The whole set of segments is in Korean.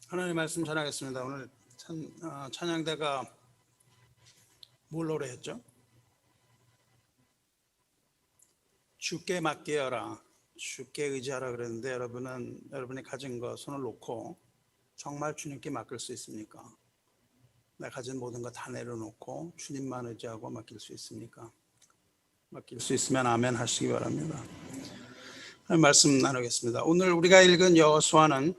하나님 말씀 전하겠습니다. 오늘 찬양대가 뭘 노래했죠? 주께 맡기어라, 주께 의지하라 그랬는데 여러분이 가진 거 손을 놓고 정말 주님께 맡길 수 있습니까? 내가 가진 모든 거 다 내려놓고 주님만 의지하고 맡길 수 있습니까? 맡길 수 있으면 아멘 하시기 바랍니다. 말씀 나누겠습니다. 오늘 우리가 읽은 여호수아는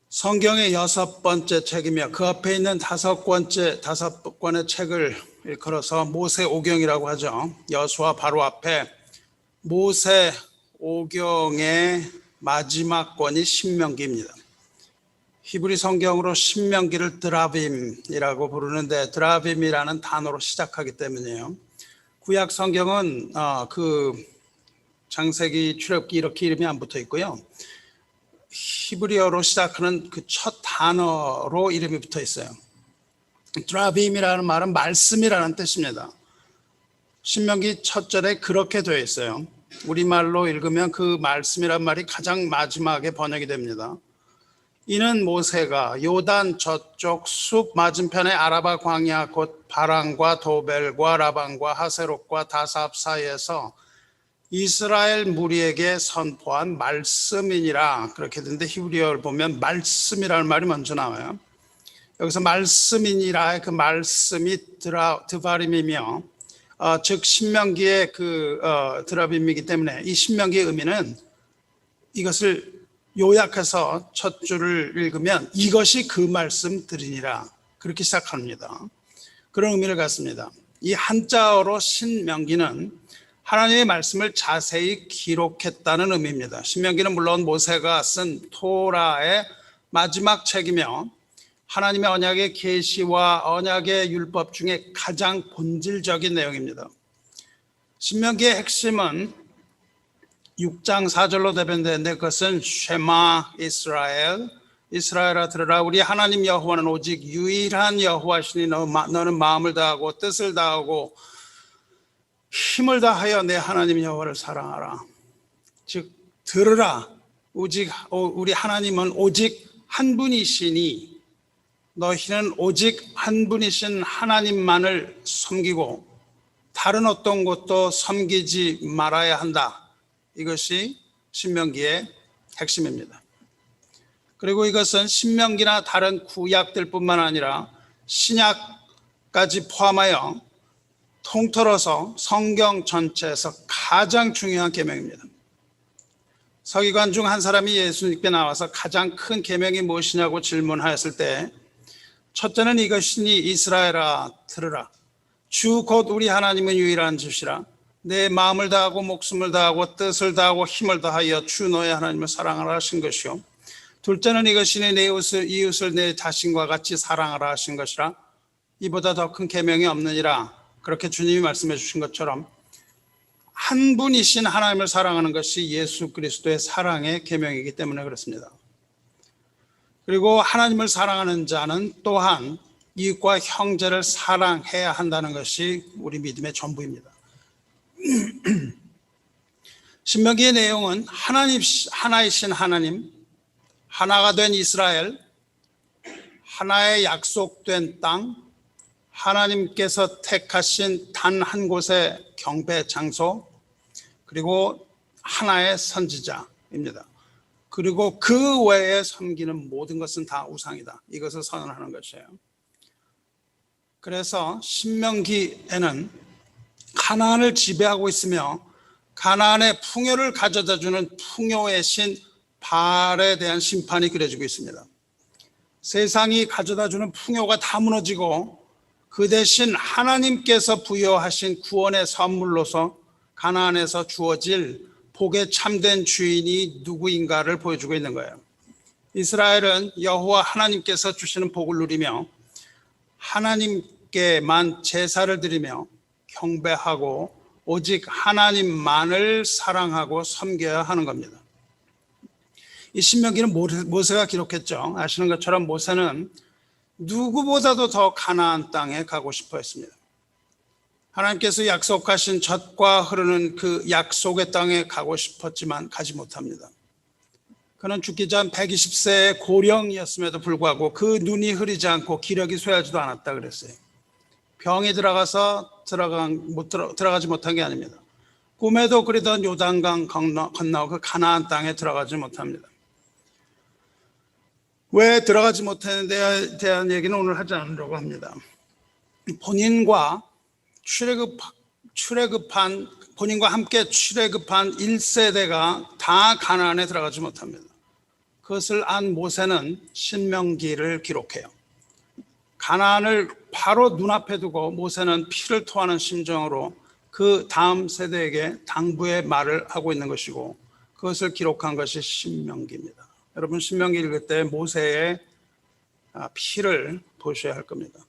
성경의 6번째 책이며 그 앞에 있는 5권의 책을 일컬어서 모세오경이라고 하죠. 여호수아 바로 앞에 모세오경의 마지막 권이 신명기입니다. 히브리 성경으로 신명기를 드라빔이라고 부르는데 드라빔이라는 단어로 시작하기 때문이에요. 구약 성경은 그 창세기, 출애굽기 이렇게 이름이 안 붙어 있고요. 히브리어로 시작하는 그 첫 단어로 이름이 붙어 있어요. 드라빔이라는 말은 말씀이라는 뜻입니다. 신명기 첫 절에 그렇게 되어 있어요. 우리말로 읽으면 그 말씀이란 말이 가장 마지막에 번역이 됩니다. 이는 모세가 요단 저쪽 숲 맞은편의 아라바 광야 곧 바란과 도벨과 라반과 하세롯과 다삽 사이에서 이스라엘 무리에게 선포한 말씀이니라 그렇게 되는데 히브리어를 보면 말씀이라는 말이 먼저 나와요. 여기서 말씀이니라의 그 말씀이 드바림이며 즉 신명기의 드라빔이기 때문에 이 신명기의 의미는 이것을 요약해서 첫 줄을 읽으면 이것이 그 말씀들이니라 그렇게 시작합니다. 그런 의미를 갖습니다. 이 한자어로 신명기는 하나님의 말씀을 자세히 기록했다는 의미입니다. 신명기는 물론 모세가 쓴 토라의 마지막 책이며 하나님의 언약의 계시와 언약의 율법 중에 가장 본질적인 내용입니다. 신명기의 핵심은 6장 4절로 대변되는데 그것은 쉐마 이스라엘, 이스라엘아 들으라 우리 하나님 여호와는 오직 유일한 여호와시니 너는 마음을 다하고 뜻을 다하고 힘을 다하여 내 하나님 여호와를 사랑하라. 즉 들으라 오직 우리 하나님은 오직 한 분이시니 너희는 오직 한 분이신 하나님만을 섬기고 다른 어떤 것도 섬기지 말아야 한다. 이것이 신명기의 핵심입니다. 그리고 이것은 신명기나 다른 구약들 뿐만 아니라 신약까지 포함하여 통틀어서 성경 전체에서 가장 중요한 계명입니다. 서기관 중 한 사람이 예수님께 나와서 가장 큰 계명이 무엇이냐고 질문하였을 때 첫째는 이것이니 이스라엘아 들으라 주 곧 우리 하나님은 유일한 주시라 내 마음을 다하고 목숨을 다하고 뜻을 다하고 힘을 다하여 주 너의 하나님을 사랑하라 하신 것이요 둘째는 이것이니 내 이웃을 내 자신과 같이 사랑하라 하신 것이라 이보다 더 큰 계명이 없느니라. 그렇게 주님이 말씀해 주신 것처럼 한 분이신 하나님을 사랑하는 것이 예수 그리스도의 사랑의 계명이기 때문에 그렇습니다. 그리고 하나님을 사랑하는 자는 또한 이웃과 형제를 사랑해야 한다는 것이 우리 믿음의 전부입니다. 신명기의 내용은 하나이신 하나님, 하나가 된 이스라엘, 하나의 약속된 땅, 하나님께서 택하신 단 한 곳의 경배 장소, 그리고 하나의 선지자입니다. 그리고 그 외에 섬기는 모든 것은 다 우상이다. 이것을 선언하는 것이에요. 그래서 신명기에는 가나안을 지배하고 있으며 가나안의 풍요를 가져다주는 풍요의 신 바알에 대한 심판이 그려지고 있습니다. 세상이 가져다주는 풍요가 다 무너지고 그 대신 하나님께서 부여하신 구원의 선물로서 가나안에서 주어질 복의 참된 주인이 누구인가를 보여주고 있는 거예요. 이스라엘은 여호와 하나님께서 주시는 복을 누리며 하나님께만 제사를 드리며 경배하고 오직 하나님만을 사랑하고 섬겨야 하는 겁니다. 이 신명기는 모세가 기록했죠. 아시는 것처럼 모세는 누구보다도 더 가나안 땅에 가고 싶어 했습니다. 하나님께서 약속하신 젖과 흐르는 그 약속의 땅에 가고 싶었지만 가지 못합니다. 그는 죽기 전 120세의 고령이었음에도 불구하고 그 눈이 흐리지 않고 기력이 쇠하지도 않았다 그랬어요. 병이 들어가지 못한 게 아닙니다. 꿈에도 그리던 요단강 건너 그 가나안 땅에 들어가지 못합니다. 왜 들어가지 못했는데에 대한 얘기는 오늘 하지 않으려고 합니다. 본인과 본인과 함께 출애굽한 1세대가 다 가나안에 들어가지 못합니다. 그것을 안 모세는 신명기를 기록해요. 가나안을 바로 눈앞에 두고 모세는 피를 토하는 심정으로 그 다음 세대에게 당부의 말을 하고 있는 것이고, 그것을 기록한 것이 신명기입니다. 여러분, 신명기 읽을 때 모세의 피를 보셔야 할 겁니다.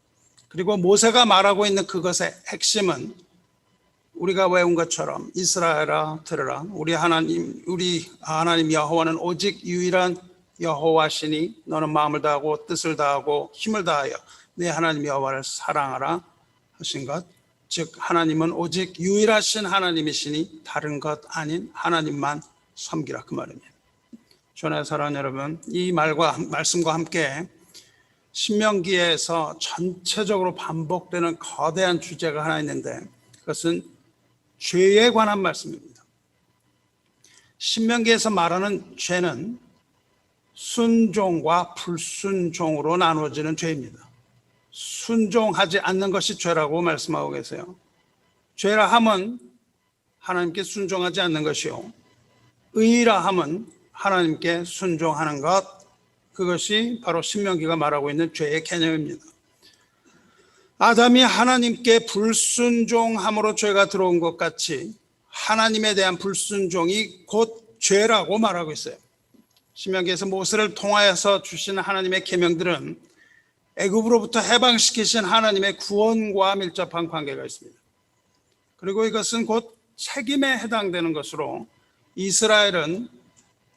그리고 모세가 말하고 있는 그것의 핵심은 우리가 외운 것처럼 이스라엘아 들으라, 우리 하나님 여호와는 오직 유일한 여호와시니 너는 마음을 다하고 뜻을 다하고 힘을 다하여 내 하나님 여호와를 사랑하라 하신 것, 즉 하나님은 오직 유일하신 하나님이시니 다른 것 아닌 하나님만 섬기라, 그 말입니다. 주안의 사랑하는 여러분, 이 말씀과 함께 신명기에서 전체적으로 반복되는 거대한 주제가 하나 있는데, 그것은 죄에 관한 말씀입니다. 신명기에서 말하는 죄는 순종과 불순종으로 나누어지는 죄입니다. 순종하지 않는 것이 죄라고 말씀하고 계세요. 죄라 함은 하나님께 순종하지 않는 것이요, 의라 함은 하나님께 순종하는 것, 그것이 바로 신명기가 말하고 있는 죄의 개념입니다. 아담이 하나님께 불순종함으로 죄가 들어온 것 같이 하나님에 대한 불순종이 곧 죄라고 말하고 있어요. 신명기에서 모세를 통하여서 주신 하나님의 계명들은 애굽으로부터 해방시키신 하나님의 구원과 밀접한 관계가 있습니다. 그리고 이것은 곧 책임에 해당되는 것으로 이스라엘은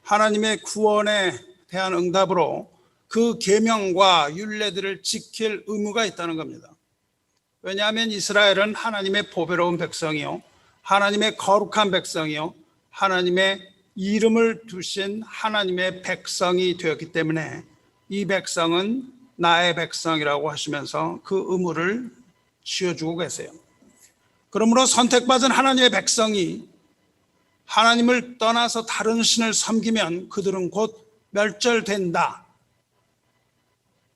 하나님의 구원에 대한 응답으로 그 계명과 율례들을 지킬 의무가 있다는 겁니다. 왜냐하면 이스라엘은 하나님의 보배로운 백성이요, 하나님의 거룩한 백성이요, 하나님의 이름을 두신 하나님의 백성이 되었기 때문에 이 백성은 나의 백성이라고 하시면서 그 의무를 지어주고 계세요. 그러므로 선택받은 하나님의 백성이 하나님을 떠나서 다른 신을 섬기면 그들은 곧 멸절된다.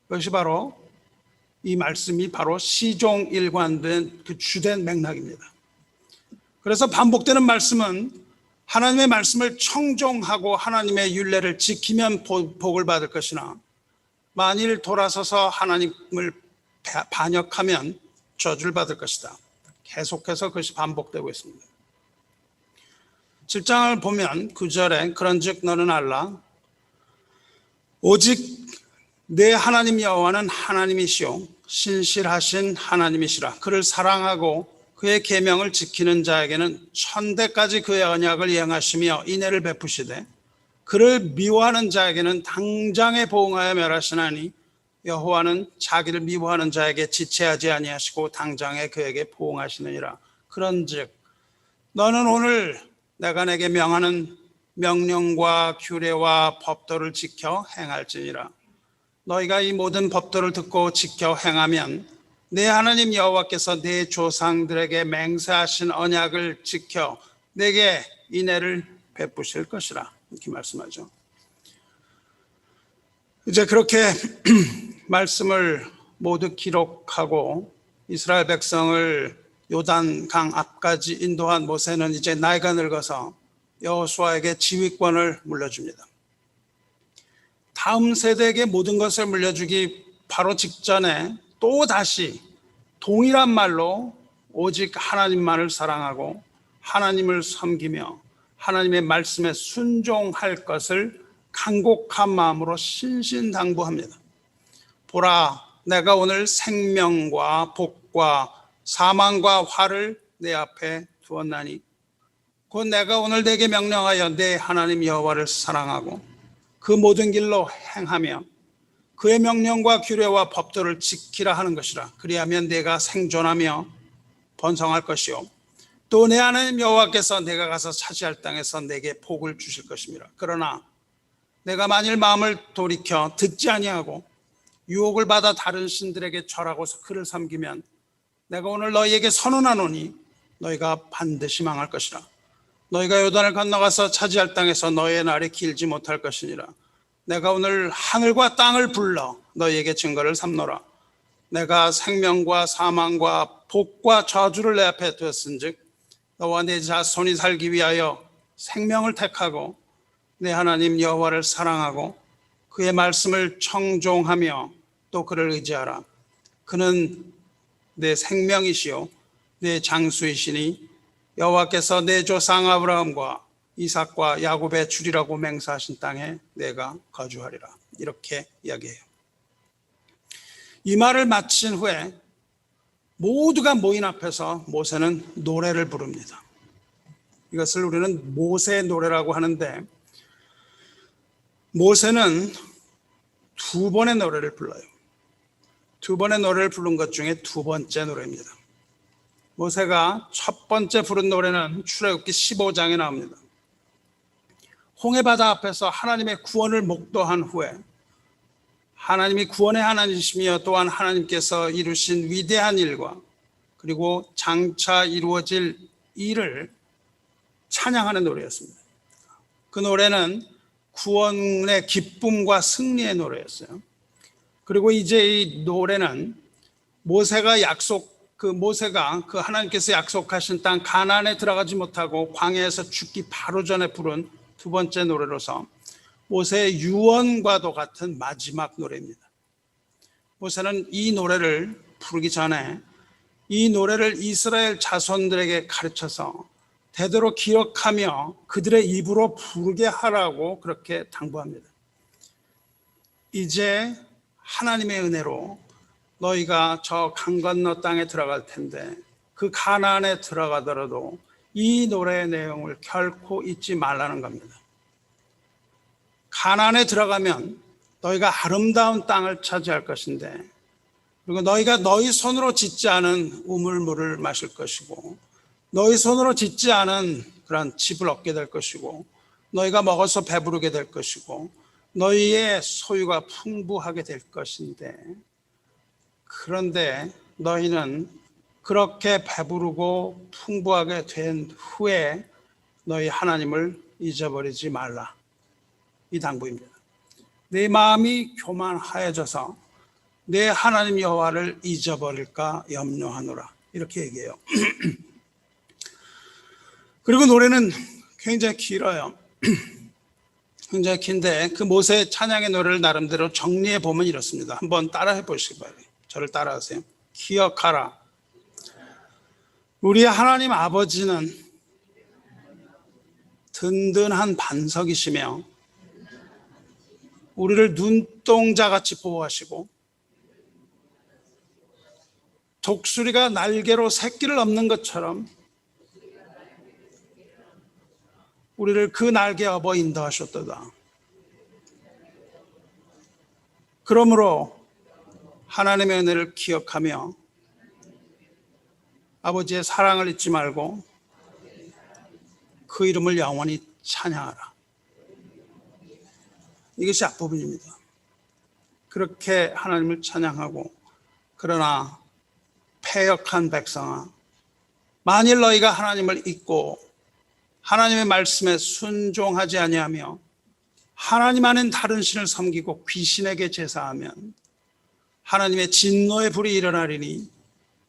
그것이 바로 이 말씀이 바로 시종 일관된 그 주된 맥락입니다. 그래서 반복되는 말씀은 하나님의 말씀을 청종하고 하나님의 율례를 지키면 복을 받을 것이나 만일 돌아서서 하나님을 반역하면 저주를 받을 것이다. 계속해서 그것이 반복되고 있습니다. 7장을 보면 9절에 그런즉 너는 알라, 오직 내 하나님 여호와는 하나님이시요 신실하신 하나님이시라. 그를 사랑하고 그의 계명을 지키는 자에게는 천대까지 그의 언약을 이행하시며 인애를 베푸시되 그를 미워하는 자에게는 당장에 보응하여 멸하시나니 여호와는 자기를 미워하는 자에게 지체하지 아니하시고 당장에 그에게 보응하시느니라. 그런즉 너는 오늘 내가 내게 명하는 명령과 규례와 법도를 지켜 행할지니라. 너희가 이 모든 법도를 듣고 지켜 행하면 내 하나님 여호와께서 내 조상들에게 맹세하신 언약을 지켜 내게 인애를 베푸실 것이라, 이렇게 말씀하죠. 이제 그렇게 말씀을 모두 기록하고 이스라엘 백성을 요단강 앞까지 인도한 모세는 이제 나이가 늙어서 여호수아에게 지휘권을 물려줍니다. 다음 세대에게 모든 것을 물려주기 바로 직전에 또 다시 동일한 말로 오직 하나님만을 사랑하고 하나님을 섬기며 하나님의 말씀에 순종할 것을 간곡한 마음으로 신신당부합니다. 보라, 내가 오늘 생명과 복과 사망과 화를 내 앞에 두었나니 곧 내가 오늘 내게 명령하여 내 하나님 여호와를 사랑하고 그 모든 길로 행하며 그의 명령과 규례와 법도를 지키라 하는 것이라. 그리하면 내가 생존하며 번성할 것이요 또 내 하나님 여호와께서 내가 가서 차지할 땅에서 내게 복을 주실 것입니다. 그러나 내가 만일 마음을 돌이켜 듣지 아니하고 유혹을 받아 다른 신들에게 절하고서 그를 섬기면 내가 오늘 너희에게 선언하노니 너희가 반드시 망할 것이라. 너희가 요단을 건너가서 차지할 땅에서 너희의 날이 길지 못할 것이니라. 내가 오늘 하늘과 땅을 불러 너희에게 증거를 삼노라. 내가 생명과 사망과 복과 저주를 내 앞에 두었은즉 너와 네 자손이 살기 위하여 생명을 택하고 내 하나님 여호와를 사랑하고 그의 말씀을 청종하며 또 그를 의지하라. 그는 내 생명이시요 내 장수이시니 여호와께서 내 조상 아브라함과 이삭과 야곱의 주리라고 맹세하신 땅에 내가 거주하리라. 이렇게 이야기해요. 이 말을 마친 후에 모두가 모인 앞에서 모세는 노래를 부릅니다. 이것을 우리는 모세의 노래라고 하는데, 모세는 두 번의 노래를 불러요. 두 번의 노래를 부른 것 중에 두 번째 노래입니다. 모세가 첫 번째 부른 노래는 출애굽기 15장에 나옵니다. 홍해바다 앞에서 하나님의 구원을 목도한 후에 하나님이 구원의 하나님이시며 또한 하나님께서 이루신 위대한 일과 그리고 장차 이루어질 일을 찬양하는 노래였습니다. 그 노래는 구원의 기쁨과 승리의 노래였어요. 그리고 이제 이 노래는 모세가 그 하나님께서 약속하신 땅 가나안에 들어가지 못하고 광야에서 죽기 바로 전에 부른 두 번째 노래로서 모세의 유언과도 같은 마지막 노래입니다. 모세는 이 노래를 부르기 전에 이 노래를 이스라엘 자손들에게 가르쳐서 대대로 기억하며 그들의 입으로 부르게 하라고 그렇게 당부합니다. 이제 하나님의 은혜로 너희가 저 강 건너 땅에 들어갈 텐데 그 가나안에 들어가더라도 이 노래의 내용을 결코 잊지 말라는 겁니다. 가나안에 들어가면 너희가 아름다운 땅을 차지할 것인데, 그리고 너희가 너희 손으로 짓지 않은 우물물을 마실 것이고 너희 손으로 짓지 않은 그런 집을 얻게 될 것이고 너희가 먹어서 배부르게 될 것이고 너희의 소유가 풍부하게 될 것인데, 그런데 너희는 그렇게 배부르고 풍부하게 된 후에 너희 하나님을 잊어버리지 말라. 이 당부입니다. 내 마음이 교만하여져서 내 하나님 여호와를 잊어버릴까 염려하노라. 이렇게 얘기해요. 그리고 노래는 굉장히 길어요. 굉장히 긴데 그 모세의 찬양의 노래를 나름대로 정리해 보면 이렇습니다. 한번 따라해 보시기 바랍니다. 저를 따라하세요. 기억하라. 우리 하나님 아버지는 든든한 반석이시며 우리를 눈동자같이 보호하시고 독수리가 날개로 새끼를 엎는 것처럼 우리를 그 날개 업어 인도하셨도다. 그러므로 하나님의 은혜를 기억하며 아버지의 사랑을 잊지 말고 그 이름을 영원히 찬양하라. 이것이 앞부분입니다. 그렇게 하나님을 찬양하고, 그러나 패역한 백성아, 만일 너희가 하나님을 잊고 하나님의 말씀에 순종하지 아니하며 하나님 아닌 다른 신을 섬기고 귀신에게 제사하면 하나님의 진노의 불이 일어나리니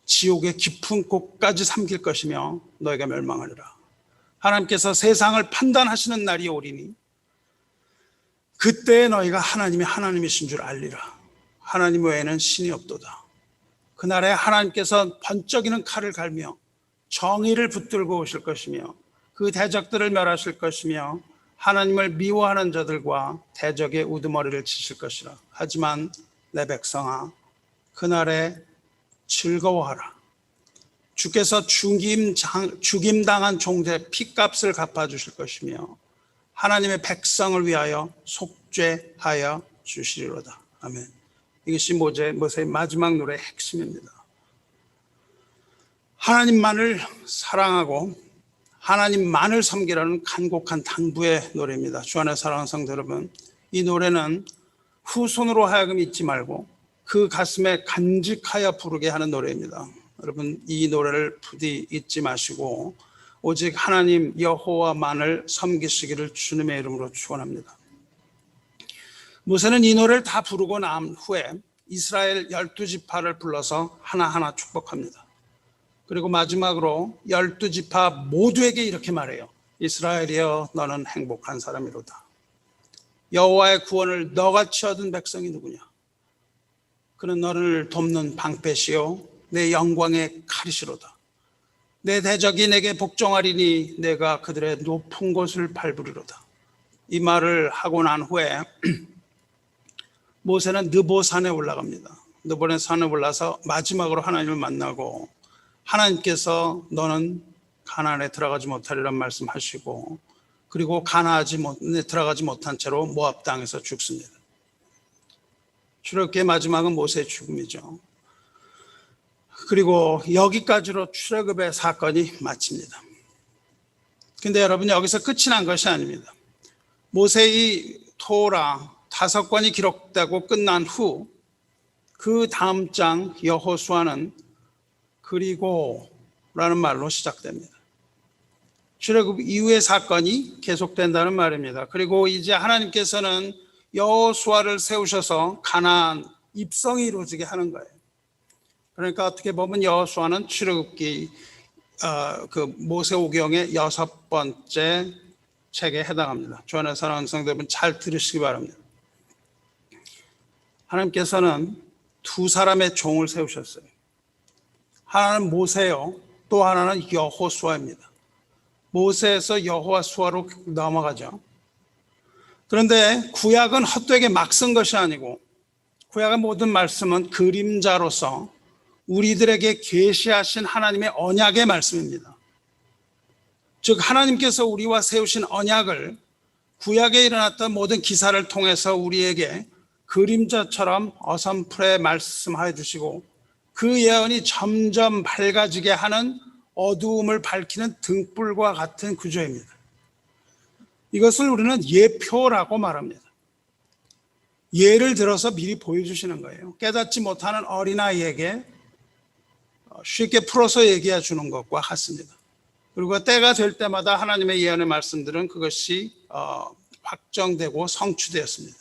지옥의 깊은 곳까지 삼킬 것이며 너희가 멸망하리라. 하나님께서 세상을 판단하시는 날이 오리니 그때 너희가 하나님이 하나님이신 줄 알리라. 하나님 외에는 신이 없도다. 그날에 하나님께서 번쩍이는 칼을 갈며 정의를 붙들고 오실 것이며 그 대적들을 멸하실 것이며 하나님을 미워하는 자들과 대적의 우두머리를 치실 것이라. 하지만 내 백성아, 그날에 즐거워하라. 주께서 죽임당한 종들의 피값을 갚아주실 것이며 하나님의 백성을 위하여 속죄하여 주시리로다. 아멘. 이것이 모세의 마지막 노래의 핵심입니다. 하나님만을 사랑하고 하나님만을 섬기라는 간곡한 당부의 노래입니다. 주 안에 사랑하는 성도 여러분, 이 노래는 후손으로 하여금 잊지 말고 그 가슴에 간직하여 부르게 하는 노래입니다. 여러분, 이 노래를 부디 잊지 마시고 오직 하나님 여호와만을 섬기시기를 주님의 이름으로 축원합니다. 모세는 이 노래를 다 부르고 난 후에 이스라엘 12지파를 불러서 하나하나 축복합니다. 그리고 마지막으로 12지파 모두에게 이렇게 말해요. 이스라엘이여, 너는 행복한 사람이로다. 여호와의 구원을 너같이 얻은 백성이 누구냐? 그는 너를 돕는 방패시요 내 영광의 칼이시로다. 내 대적이 내게 복종하리니 내가 그들의 높은 곳을 밟으리로다. 이 말을 하고 난 후에 모세는 느보산에 올라갑니다. 느보산에 올라서 마지막으로 하나님을 만나고 하나님께서 너는 가나안에 들어가지 못하리란 말씀하시고 그리고 가나안에 들어가지 못한 채로 모압 땅에서 죽습니다. 출애굽기의 마지막은 모세의 죽음이죠. 그리고 여기까지로 출애굽의 사건이 마칩니다. 근데 여러분, 여기서 끝이 난 것이 아닙니다. 모세의 토라 5권이 기록되고 끝난 후 그 다음 장 여호수아는 그리고라는 말로 시작됩니다. 출애굽 이후의 사건이 계속된다는 말입니다. 그리고 이제 하나님께서는 여호수아를 세우셔서 가나안 입성이 이루어지게 하는 거예요. 그러니까 어떻게 보면 여호수아는 출애굽기 모세오경의 6번째 책에 해당합니다. 주안의 사랑하는 성도 여러분, 잘 들으시기 바랍니다. 하나님께서는 두 사람의 종을 세우셨어요. 하나는 모세요, 또 하나는 여호수아입니다. 모세에서 여호수아로 넘어가죠. 그런데 구약은 헛되게 막 쓴 것이 아니고 구약의 모든 말씀은 그림자로서 우리들에게 계시하신 하나님의 언약의 말씀입니다. 즉 하나님께서 우리와 세우신 언약을 구약에 일어났던 모든 기사를 통해서 우리에게 그림자처럼 어선풀에 말씀하여 주시고 그 예언이 점점 밝아지게 하는 어두움을 밝히는 등불과 같은 구조입니다. 이것을 우리는 예표라고 말합니다. 예를 들어서 미리 보여주시는 거예요. 깨닫지 못하는 어린아이에게 쉽게 풀어서 얘기해 주는 것과 같습니다. 그리고 때가 될 때마다 하나님의 예언의 말씀들은 그것이 확정되고 성취되었습니다.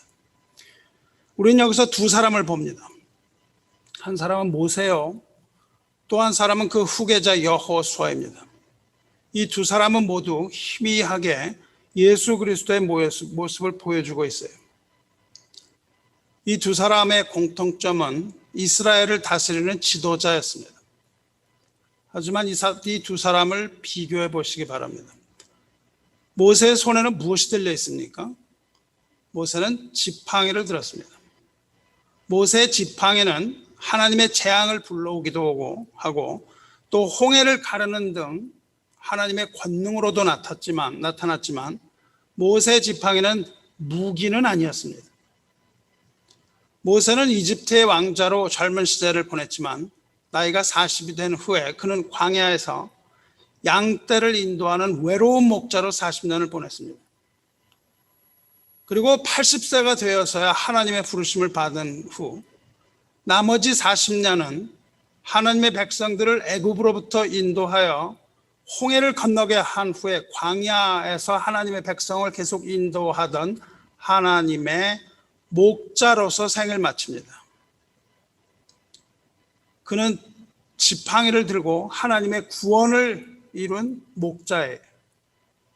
우리는 여기서 두 사람을 봅니다. 한 사람은 모세요, 또 한 사람은 그 후계자 여호수아입니다. 이 두 사람은 모두 희미하게 예수 그리스도의 모습을 보여주고 있어요. 이 두 사람의 공통점은 이스라엘을 다스리는 지도자였습니다. 하지만 이 두 사람을 비교해 보시기 바랍니다. 모세의 손에는 무엇이 들려 있습니까? 모세는 지팡이를 들었습니다. 모세의 지팡이는 하나님의 재앙을 불러오기도 하고 또 홍해를 가르는 등 하나님의 권능으로도 나타났지만 모세의 지팡이는 무기는 아니었습니다. 모세는 이집트의 왕자로 젊은 시절을 보냈지만 나이가 40이 된 후에 그는 광야에서 양떼를 인도하는 외로운 목자로 40년을 보냈습니다. 그리고 80세가 되어서야 하나님의 부르심을 받은 후 나머지 40년은 하나님의 백성들을 애굽으로부터 인도하여 홍해를 건너게 한 후에 광야에서 하나님의 백성을 계속 인도하던 하나님의 목자로서 생을 마칩니다. 그는 지팡이를 들고 하나님의 구원을 이룬 목자예요.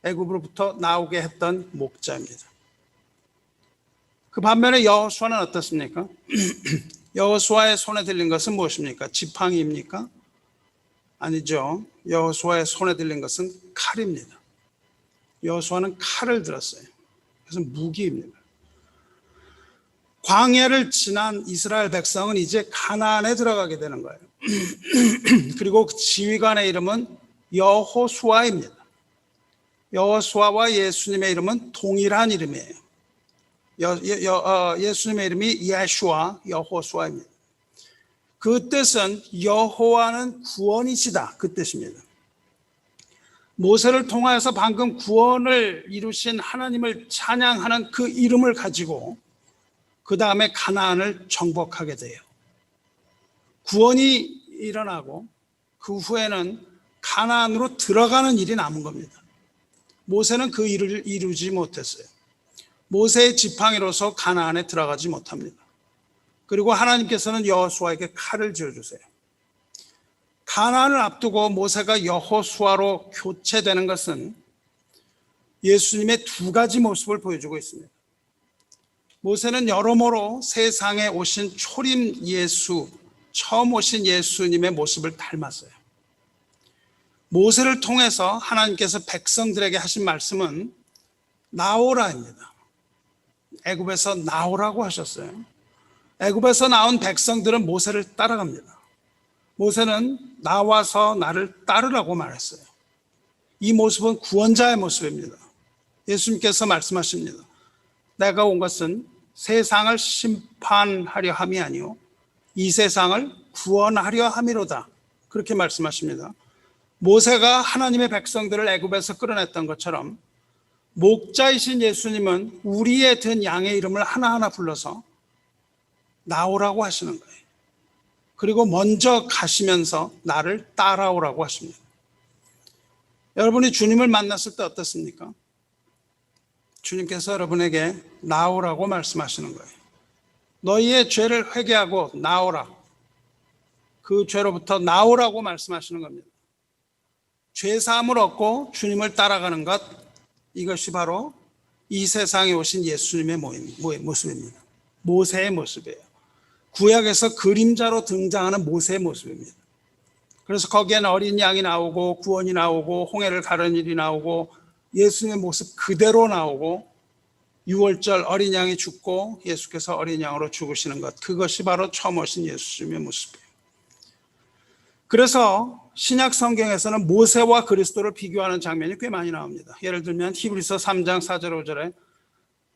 애굽으로부터 나오게 했던 목자입니다. 그 반면에 여호수아는 어떻습니까? 여호수아의 손에 들린 것은 무엇입니까? 지팡이입니까? 아니죠. 여호수아의 손에 들린 것은 칼입니다. 여호수아는 칼을 들었어요. 그래서 무기입니다. 광야를 지난 이스라엘 백성은 이제 가나안에 들어가게 되는 거예요. 그리고 그 지휘관의 이름은 여호수아입니다. 여호수아와 예수님의 이름은 동일한 이름이에요. 예수님의 이름이 예슈아, 여호수아입니다. 그 뜻은 여호와는 구원이시다, 그 뜻입니다. 모세를 통하여서 방금 구원을 이루신 하나님을 찬양하는 그 이름을 가지고 그 다음에 가나안을 정복하게 돼요. 구원이 일어나고 그 후에는 가나안으로 들어가는 일이 남은 겁니다. 모세는 그 일을 이루지 못했어요. 모세의 지팡이로서 가나안에 들어가지 못합니다. 그리고 하나님께서는 여호수아에게 칼을 쥐어주세요. 가나안을 앞두고 모세가 여호수아로 교체되는 것은 예수님의 두 가지 모습을 보여주고 있습니다. 모세는 여러모로 세상에 오신 초림 예수, 처음 오신 예수님의 모습을 닮았어요. 모세를 통해서 하나님께서 백성들에게 하신 말씀은 나오라입니다. 애굽에서 나오라고 하셨어요. 애굽에서 나온 백성들은 모세를 따라갑니다. 모세는 나와서 나를 따르라고 말했어요. 이 모습은 구원자의 모습입니다. 예수님께서 말씀하십니다. 내가 온 것은 세상을 심판하려 함이 아니요 이 세상을 구원하려 함이로다. 그렇게 말씀하십니다. 모세가 하나님의 백성들을 애굽에서 끌어냈던 것처럼 목자이신 예수님은 우리의 든 양의 이름을 하나하나 불러서 나오라고 하시는 거예요. 그리고 먼저 가시면서 나를 따라오라고 하십니다. 여러분이 주님을 만났을 때 어떻습니까? 주님께서 여러분에게 나오라고 말씀하시는 거예요. 너희의 죄를 회개하고 나오라. 그 죄로부터 나오라고 말씀하시는 겁니다. 죄사함을 얻고 주님을 따라가는 것, 이것이 바로 이 세상에 오신 예수님의 모습입니다. 모세의 모습이에요. 구약에서 그림자로 등장하는 모세의 모습입니다. 그래서 거기엔 어린 양이 나오고 구원이 나오고 홍해를 가르는 일이 나오고 예수님의 모습 그대로 나오고 6월절 어린 양이 죽고 예수께서 어린 양으로 죽으시는 것, 그것이 바로 처음 오신 예수님의 모습이에요. 그래서 신약 성경에서는 모세와 그리스도를 비교하는 장면이 꽤 많이 나옵니다. 예를 들면 히브리서 3장 4절 5절에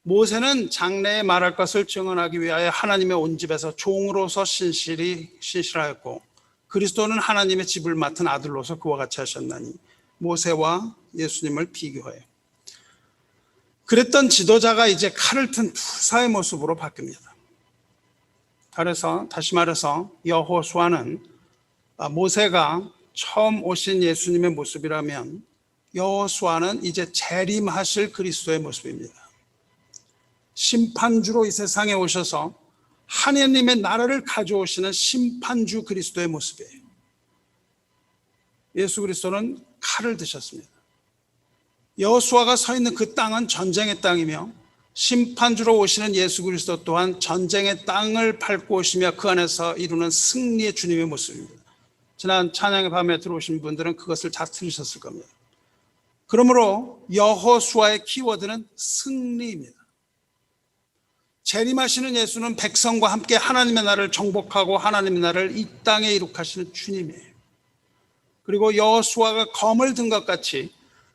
모세는 장래에 말할 것을 증언하기 위하여 하나님의 온 집에서 종으로서 신실하였고 그리스도는 하나님의 집을 맡은 아들로서 그와 같이 하셨나니, 모세와 예수님을 비교해요. 그랬던 지도자가 이제 칼을 튼 투사의 모습으로 바뀝니다. 그래서 다시 말해서 여호수아는 모세가 처음 오신 예수님의 모습이라면 여호수아는 이제 재림하실 그리스도의 모습입니다. 심판주로 이 세상에 오셔서 하나님의 나라를 가져오시는 심판주 그리스도의 모습이에요. 예수 그리스도는 칼을 드셨습니다. 여호수아가 서 있는 그 땅은 전쟁의 땅이며 심판주로 오시는 예수 그리스도 또한 전쟁의 땅을 밟고 오시며 그 안에서 이루는 승리의 주님의 모습입니다. 지난 찬양의 밤에 들어오신 분들은 그것을 다 들으셨을 겁니다. 그러므로 여호수아의 키워드는 승리입니다. 재림하시는 예수는 백성과 함께 하나님의 나라를 정복하고 하나님의 나라를 이 땅에 이룩하시는 주님이에요. 그리고 여호수아가 검을 든 것 같이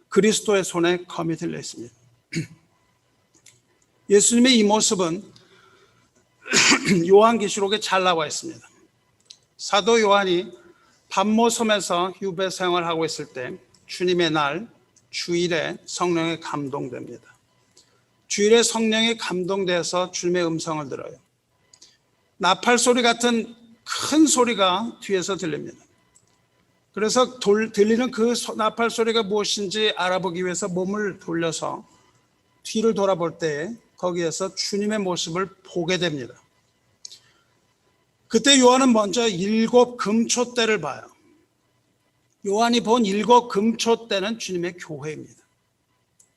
그리스도의 손에 검이 들려 있습니다. 예수님의 이 모습은 요한계시록에 잘 나와 있습니다. 사도 요한이 pat모섬에서 유배 생활하고 있을 때 주님의 날 주일에 성령에 감동됩니다. 주일에 성령에 감동돼서 주님의 음성을 들어요. 나팔 소리 같은 큰 소리가 뒤에서 들립니다. 그래서 들리는 그 나팔 소리가 무엇인지 알아보기 위해서 몸을 돌려서 뒤를 돌아볼 때 거기에서 주님의 모습을 보게 됩니다. 그때 요한은 먼저 7 금초대를 봐요. 요한이 본 7 금초대는 주님의 교회입니다.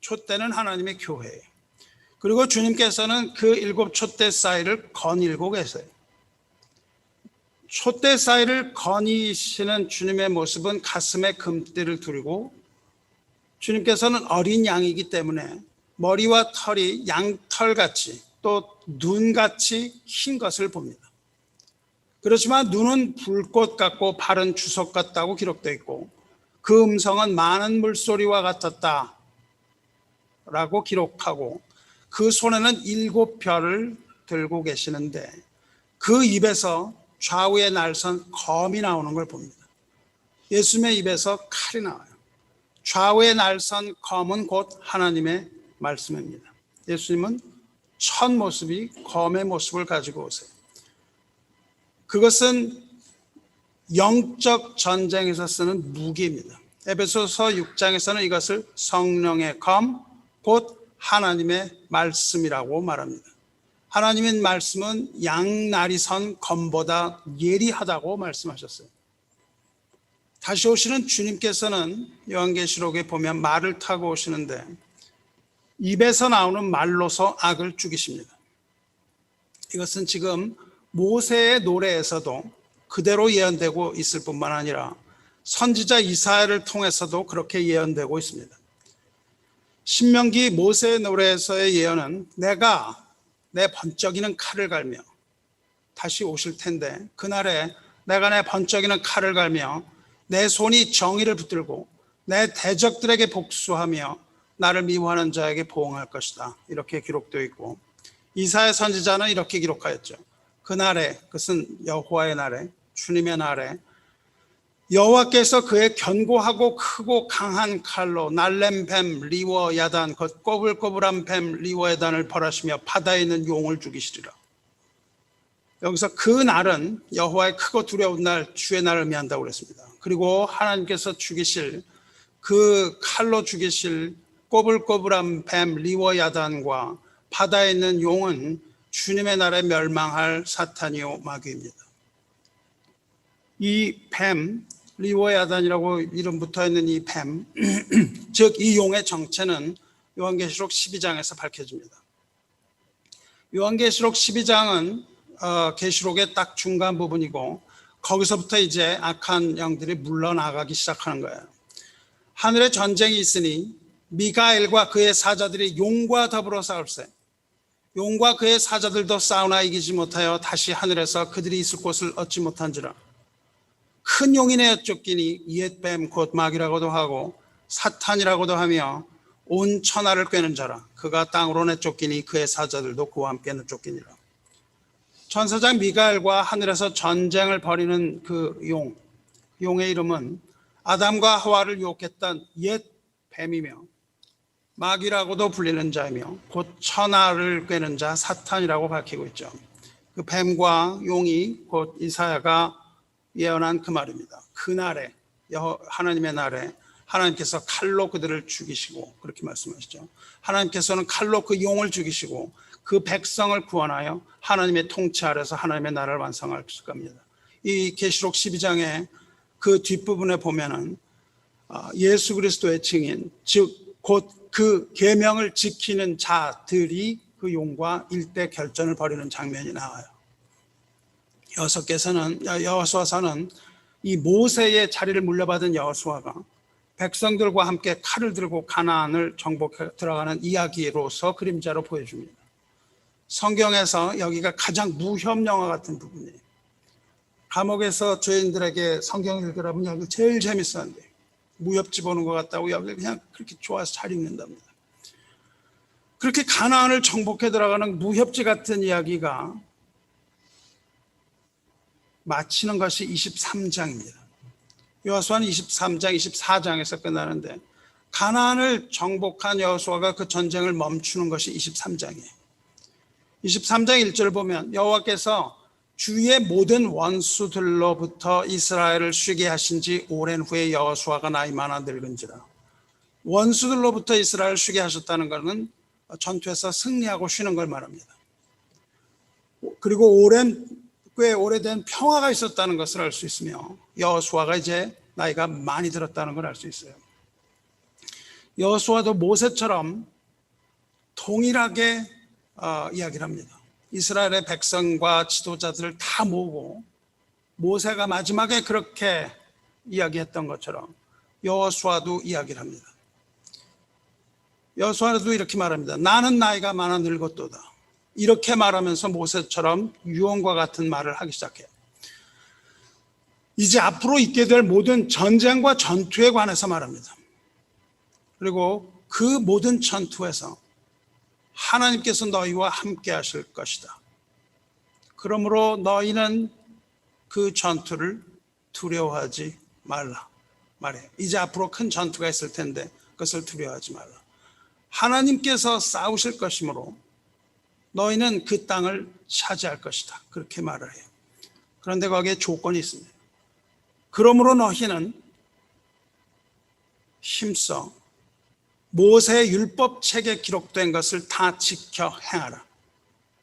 촛대는 하나님의 교회예요. 그리고 주님께서는 그 7 촛대 사이를 거닐고 계세요. 촛대 사이를 거니시는 주님의 모습은 가슴에 금띠를 두르고, 주님께서는 어린 양이기 때문에 머리와 털이 양털같이 또 눈같이 흰 것을 봅니다. 그렇지만 눈은 불꽃 같고 발은 주석 같다고 기록되어 있고 그 음성은 많은 물소리와 같았다 라고 기록하고, 그 손에는 7 별을 들고 계시는데 그 입에서 좌우에 날선 검이 나오는 걸 봅니다. 예수님의 입에서 칼이 나와요. 좌우에 날선 검은 곧 하나님의 말씀입니다. 예수님은 첫 모습이 검의 모습을 가지고 오세요. 그것은 영적 전쟁에서 쓰는 무기입니다. 에베소서 6장에서는 이것을 성령의 검, 곧 하나님의 말씀이라고 말합니다. 하나님의 말씀은 양날이 선 검보다 예리하다고 말씀하셨어요. 다시 오시는 주님께서는 요한계시록에 보면 말을 타고 오시는데 입에서 나오는 말로서 악을 죽이십니다. 이것은 지금 모세의 노래에서도 그대로 예언되고 있을 뿐만 아니라 선지자 이사야를 통해서도 그렇게 예언되고 있습니다. 신명기 모세의 노래에서의 예언은 내가 내 번쩍이는 칼을 갈며 다시 오실 텐데 그날에 내가 내 번쩍이는 칼을 갈며 내 손이 정의를 붙들고 내 대적들에게 복수하며 나를 미워하는 자에게 보응할 것이다. 이렇게 기록되어 있고 이사야 선지자는 이렇게 기록하였죠. 그날에, 그것은 여호와의 날에, 주님의 날에 여호와께서 그의 견고하고 크고 강한 칼로 날렘 뱀 리워 야단 곧 꼬불꼬불한 뱀 리워 야단을 벌하시며 바다에 있는 용을 죽이시리라. 여기서 그 날은 여호와의 크고 두려운 날 주의 날을 의미한다고 그랬습니다. 그리고 하나님께서 죽이실 그 칼로 죽이실 꼬불꼬불한 뱀 리워 야단과 바다에 있는 용은 주님의 날에 멸망할 사탄이요 마귀입니다. 이 뱀 리워 야단이라고 이름 붙어 있는 이 뱀, 즉 이 용의 정체는 요한계시록 12장에서 밝혀집니다. 요한계시록 12장은 계시록의 딱 중간 부분이고 거기서부터 이제 악한 영들이 물러나가기 시작하는 거예요. 하늘에 전쟁이 있으니 미가엘과 그의 사자들이 용과 더불어 싸울세. 용과 그의 사자들도 싸우나 이기지 못하여 다시 하늘에서 그들이 있을 곳을 얻지 못한지라. 큰 용이 내어 쫓기니 옛뱀 곧 마귀라고도 하고 사탄이라고도 하며 온 천하를 꿰는 자라. 그가 땅으로 내쫓기니 그의 사자들도 그와 함께 내쫓기니라. 천사장 미가엘과 하늘에서 전쟁을 벌이는 그 용의 이름은 아담과 하와를 유혹했던 옛 뱀이며 마귀라고도 불리는 자이며 곧 천하를 꿰는 자 사탄이라고 밝히고 있죠. 그 뱀과 용이 곧 이사야가 예언한 그 말입니다. 그날에 하나님의 날에 하나님께서 칼로 그들을 죽이시고 그렇게 말씀하시죠. 하나님께서는 칼로 그 용을 죽이시고 그 백성을 구원하여 하나님의 통치 아래서 하나님의 나라를 완성하실 겁니다. 이 계시록 12장의 그 뒷부분에 보면은 예수 그리스도의 증인, 즉 곧 그 계명을 지키는 자들이 그 용과 일대 결전을 벌이는 장면이 나와요. 여호수아서는 이 모세의 자리를 물려받은 여호수아가 백성들과 함께 칼을 들고 가나안을 정복해 들어가는 이야기로서 그림자로 보여줍니다. 성경에서 여기가 가장 무협 영화 같은 부분이에요. 감옥에서 죄인들에게 성경 읽으라면 여기 제일 재밌었는데 무협지 보는 것 같다고 여기 그냥 그렇게 좋아서 잘 읽는답니다. 그렇게 가나안을 정복해 들어가는 무협지 같은 이야기가 마치는 것이 23장입니다. 여호수아는 23장, 24장에서 끝나는데 가나안을 정복한 여호수아가 그 전쟁을 멈추는 것이 23장이에요. 23장 1절을 보면 여호와께서 주위의 모든 원수들로부터 이스라엘을 쉬게 하신 지 오랜 후에 여호수아가 나이 많아 늙은지라. 원수들로부터 이스라엘을 쉬게 하셨다는 것은 전투에서 승리하고 쉬는 걸 말합니다. 그리고 꽤 오래된 평화가 있었다는 것을 알 수 있으며 여호수아가 이제 나이가 많이 들었다는 걸 알 수 있어요. 여호수아도 모세처럼 동일하게 이야기를 합니다. 이스라엘의 백성과 지도자들을 다 모으고 모세가 마지막에 그렇게 이야기했던 것처럼 여호수아도 이야기를 합니다. 여호수아도 이렇게 말합니다. 나는 나이가 많아 늙었도다. 이렇게 말하면서 모세처럼 유언과 같은 말을 하기 시작해요. 이제 앞으로 있게 될 모든 전쟁과 전투에 관해서 말합니다. 그리고 그 모든 전투에서 하나님께서 너희와 함께 하실 것이다. 그러므로 너희는 그 전투를 두려워하지 말라. 말해요. 이제 앞으로 큰 전투가 있을 텐데 그것을 두려워하지 말라. 하나님께서 싸우실 것이므로 너희는 그 땅을 차지할 것이다. 그렇게 말을 해요. 그런데 거기에 조건이 있습니다. 그러므로 너희는 힘써 모세의 율법책에 기록된 것을 다 지켜 행하라.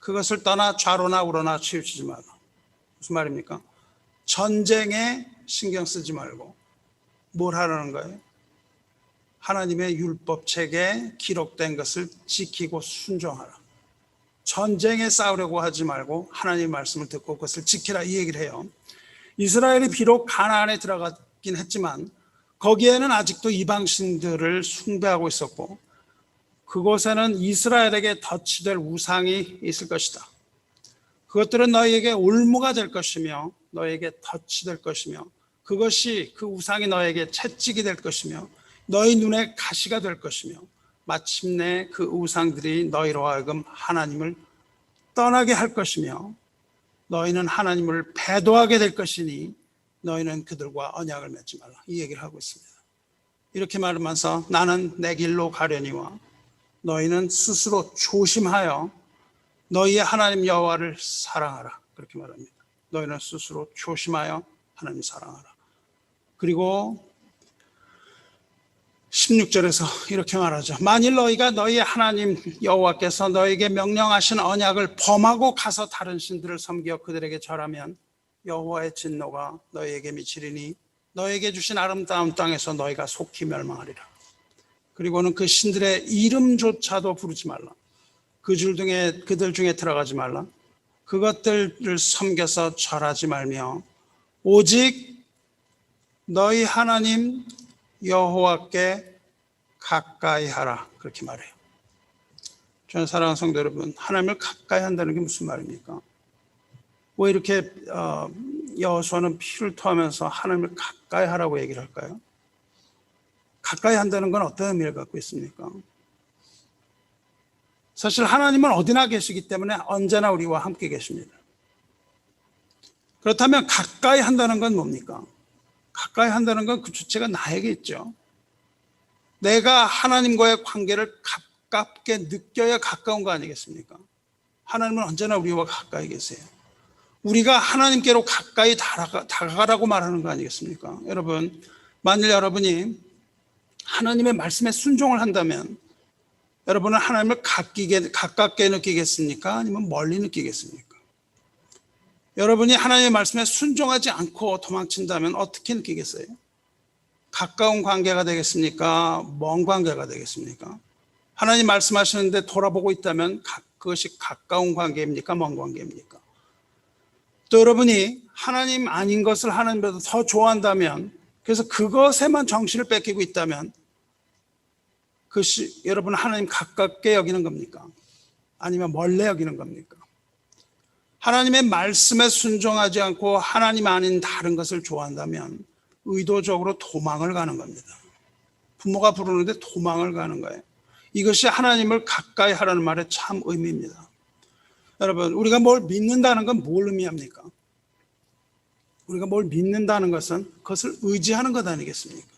그것을 떠나 좌로나 우로나 치우치지 마라. 무슨 말입니까? 전쟁에 신경 쓰지 말고 뭘 하라는 거예요? 하나님의 율법책에 기록된 것을 지키고 순종하라. 전쟁에 싸우려고 하지 말고 하나님의 말씀을 듣고 그것을 지키라, 이 얘기를 해요. 이스라엘이 비록 가나안에 들어갔긴 했지만 거기에는 아직도 이방신들을 숭배하고 있었고 그곳에는 이스라엘에게 덫이 우상이 있을 것이다. 그것들은 너희에게 올무가 될 것이며 너희에게 덫이 될 것이며 그것이 그 우상이 너희에게 채찍이 될 것이며 너희 눈에 가시가 될 것이며 마침내 그 우상들이 너희로 하여금 하나님을 떠나게 할 것이며 너희는 하나님을 배도하게 될 것이니 너희는 그들과 언약을 맺지 말라. 이 얘기를 하고 있습니다. 이렇게 말하면서 나는 내 길로 가려니와 너희는 스스로 조심하여 너희의 하나님 여호와를 사랑하라. 그렇게 말합니다. 너희는 스스로 조심하여 하나님 사랑하라. 그리고 16절에서 이렇게 말하죠. 만일 너희가 너희의 하나님 여호와께서 너희에게 명령하신 언약을 범하고 가서 다른 신들을 섬겨 그들에게 절하면 여호와의 진노가 너희에게 미치리니 너희에게 주신 아름다운 땅에서 너희가 속히 멸망하리라. 그리고는 그 신들의 이름조차도 부르지 말라. 그들 중에 들어가지 말라. 그것들을 섬겨서 절하지 말며 오직 너희 하나님 여호와께 가까이 하라. 그렇게 말해요. 저는 사랑하는 성도 여러분, 하나님을 가까이 한다는 게 무슨 말입니까? 왜 이렇게 여호수아는 피를 토하면서 하나님을 가까이 하라고 얘기를 할까요? 가까이 한다는 건 어떤 의미를 갖고 있습니까? 사실 하나님은 어디나 계시기 때문에 언제나 우리와 함께 계십니다. 그렇다면 가까이 한다는 건 뭡니까? 가까이 한다는 건 그 주체가 나에게 있죠. 내가 하나님과의 관계를 가깝게 느껴야 가까운 거 아니겠습니까? 하나님은 언제나 우리와 가까이 계세요. 우리가 하나님께로 가까이 다가가라고 말하는 거 아니겠습니까? 여러분, 만일 여러분이 하나님의 말씀에 순종을 한다면 여러분은 하나님을 가깝게 느끼겠습니까? 아니면 멀리 느끼겠습니까? 여러분이 하나님의 말씀에 순종하지 않고 도망친다면 어떻게 느끼겠어요? 가까운 관계가 되겠습니까? 먼 관계가 되겠습니까? 하나님 말씀하시는데 돌아보고 있다면 그것이 가까운 관계입니까? 먼 관계입니까? 또 여러분이 하나님 아닌 것을 하나님보다 더 좋아한다면, 그래서 그것에만 정신을 뺏기고 있다면 그것이 여러분 하나님 가깝게 여기는 겁니까? 아니면 멀리 여기는 겁니까? 하나님의 말씀에 순종하지 않고 하나님 아닌 다른 것을 좋아한다면 의도적으로 도망을 가는 겁니다. 부모가 부르는데 도망을 가는 거예요. 이것이 하나님을 가까이 하라는 말의 참 의미입니다. 여러분, 우리가 뭘 믿는다는 건 뭘 의미합니까? 우리가 뭘 믿는다는 것은 그것을 의지하는 것 아니겠습니까?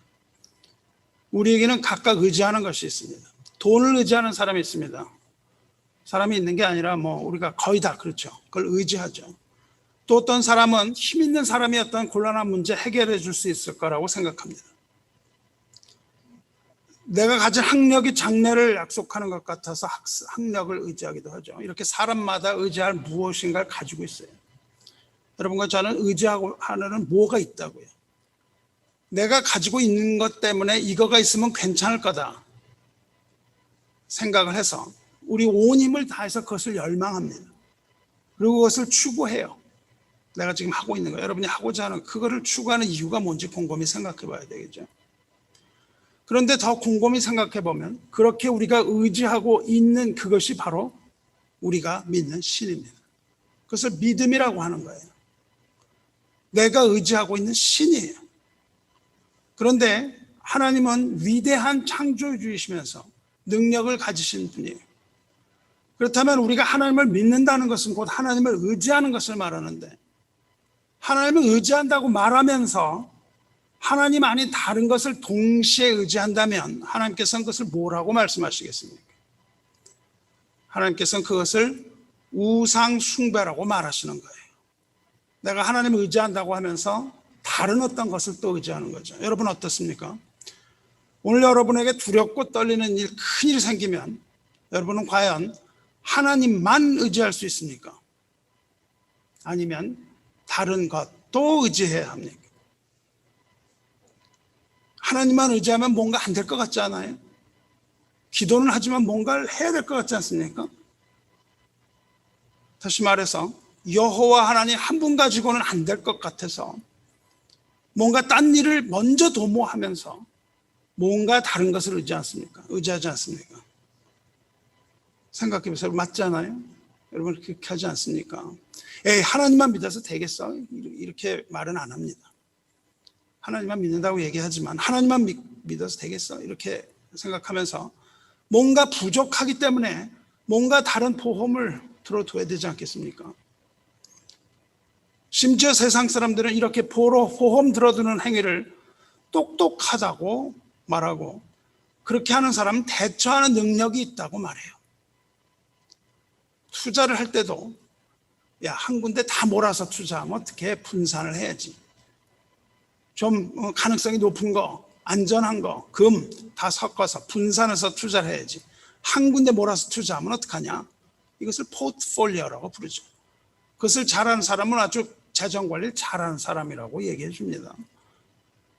우리에게는 각각 의지하는 것이 있습니다. 돈을 의지하는 사람이 있습니다. 사람이 있는 게 아니라 우리가 거의 다 그렇죠. 그걸 의지하죠. 또 어떤 사람은 힘 있는 사람이 어떤 곤란한 문제 해결해 줄 수 있을 거라고 생각합니다. 내가 가진 학력이 장래를 약속하는 것 같아서 학력을 의지하기도 하죠. 이렇게 사람마다 의지할 무엇인가를 가지고 있어요. 여러분과 저는 의지하고 하는 뭐가 있다고요. 내가 가지고 있는 것 때문에 이거가 있으면 괜찮을 거다 생각을 해서 우리 온 힘을 다해서 그것을 열망합니다. 그리고 그것을 추구해요. 내가 지금 하고 있는 거, 여러분이 하고자 하는 그거를 추구하는 이유가 뭔지 곰곰이 생각해 봐야 되겠죠. 그런데 더 곰곰이 생각해 보면 그렇게 우리가 의지하고 있는 그것이 바로 우리가 믿는 신입니다. 그것을 믿음이라고 하는 거예요. 내가 의지하고 있는 신이에요. 그런데 하나님은 위대한 창조주이시면서 능력을 가지신 분이에요. 그렇다면 우리가 하나님을 믿는다는 것은 곧 하나님을 의지하는 것을 말하는데, 하나님을 의지한다고 말하면서 하나님 아닌 다른 것을 동시에 의지한다면 하나님께서는 그것을 뭐라고 말씀하시겠습니까? 하나님께서는 그것을 우상 숭배라고 말하시는 거예요. 내가 하나님을 의지한다고 하면서 다른 어떤 것을 또 의지하는 거죠. 여러분 어떻습니까? 오늘 여러분에게 두렵고 떨리는 일, 큰 일이 생기면 여러분은 과연 하나님만 의지할 수 있습니까? 아니면 다른 것도 의지해야 합니까? 하나님만 의지하면 뭔가 안 될 것 같지 않아요? 기도는 하지만 뭔가를 해야 될 것 같지 않습니까? 다시 말해서 여호와 하나님 한 분 가지고는 안 될 것 같아서 뭔가 딴 일을 먼저 도모하면서 뭔가 다른 것을 의지하지 않습니까? 생각해 보세요. 맞지 않아요? 여러분 그렇게 하지 않습니까? 에이, 하나님만 믿어서 되겠어? 이렇게 말은 안 합니다. 하나님만 믿는다고 얘기하지만 하나님만 믿어서 되겠어? 이렇게 생각하면서 뭔가 부족하기 때문에 뭔가 다른 보험을 들어둬야 되지 않겠습니까? 심지어 세상 사람들은 이렇게 보험 들어두는 행위를 똑똑하다고 말하고 그렇게 하는 사람은 대처하는 능력이 있다고 말해요. 투자를 할 때도 야, 한 군데 다 몰아서 투자하면 어떻게 분산을 해야지. 좀 가능성이 높은 거, 안전한 거, 금 다 섞어서 분산해서 투자를 해야지. 한 군데 몰아서 투자하면 어떡하냐? 이것을 포트폴리오라고 부르죠. 그것을 잘하는 사람은 아주 재정관리를 잘하는 사람이라고 얘기해 줍니다.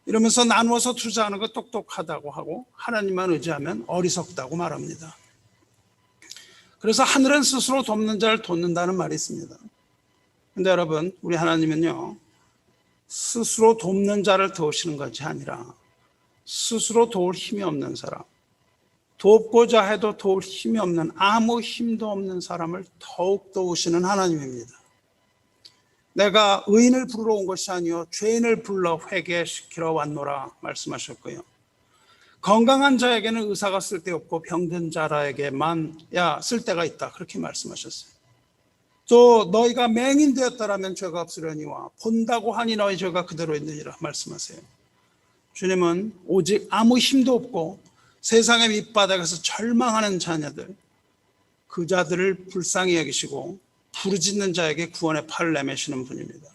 이러면서 나누어서 투자하는 거 똑똑하다고 하고 하나님만 의지하면 어리석다고 말합니다. 그래서 하늘은 스스로 돕는 자를 돕는다는 말이 있습니다. 근데 여러분, 우리 하나님은요, 스스로 돕는 자를 도우시는 것이 아니라 스스로 도울 힘이 없는 사람, 돕고자 해도 도울 힘이 없는, 아무 힘도 없는 사람을 더욱 도우시는 하나님입니다. 내가 의인을 부르러 온 것이 아니요 죄인을 불러 회개시키러 왔노라 말씀하셨고요. 건강한 자에게는 의사가 쓸데없고 병든 자라에게만 쓸데가 있다 그렇게 말씀하셨어요. 또 너희가 맹인되었다라면 죄가 없으려니와 본다고 하니 너희 죄가 그대로 있느니라 말씀하세요. 주님은 오직 아무 힘도 없고 세상의 밑바닥에서 절망하는 자녀들, 그 자들을 불쌍히 여기시고 부르짖는 자에게 구원의 팔을 내미시는 분입니다.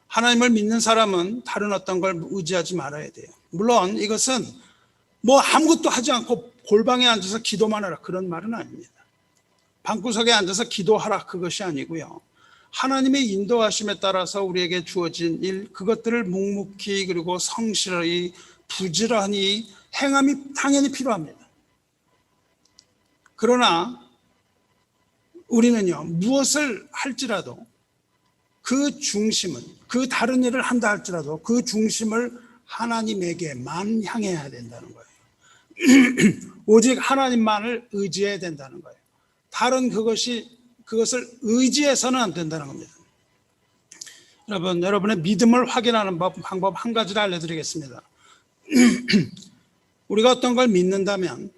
하나님을 믿는 사람은 다른 어떤 걸 의지하지 말아야 돼요. 물론 이것은 뭐 아무것도 하지 않고 골방에 앉아서 기도만 하라 그런 말은 아닙니다. 방구석에 앉아서 기도하라 그것이 아니고요. 하나님의 인도하심에 따라서 우리에게 주어진 일, 그것들을 묵묵히 그리고 성실히 부지런히 행함이 당연히 필요합니다. 그러나 우리는요, 무엇을 할지라도 그 중심은, 그 다른 일을 한다 할지라도 그 중심을 하나님에게만 향해야 된다는 거예요. 오직 하나님만을 의지해야 된다는 거예요. 다른 그것을 의지해서는 안 된다는 겁니다. 여러분의 믿음을 확인하는 방법 한 가지를 알려드리겠습니다. 우리가 어떤 걸 믿는다면,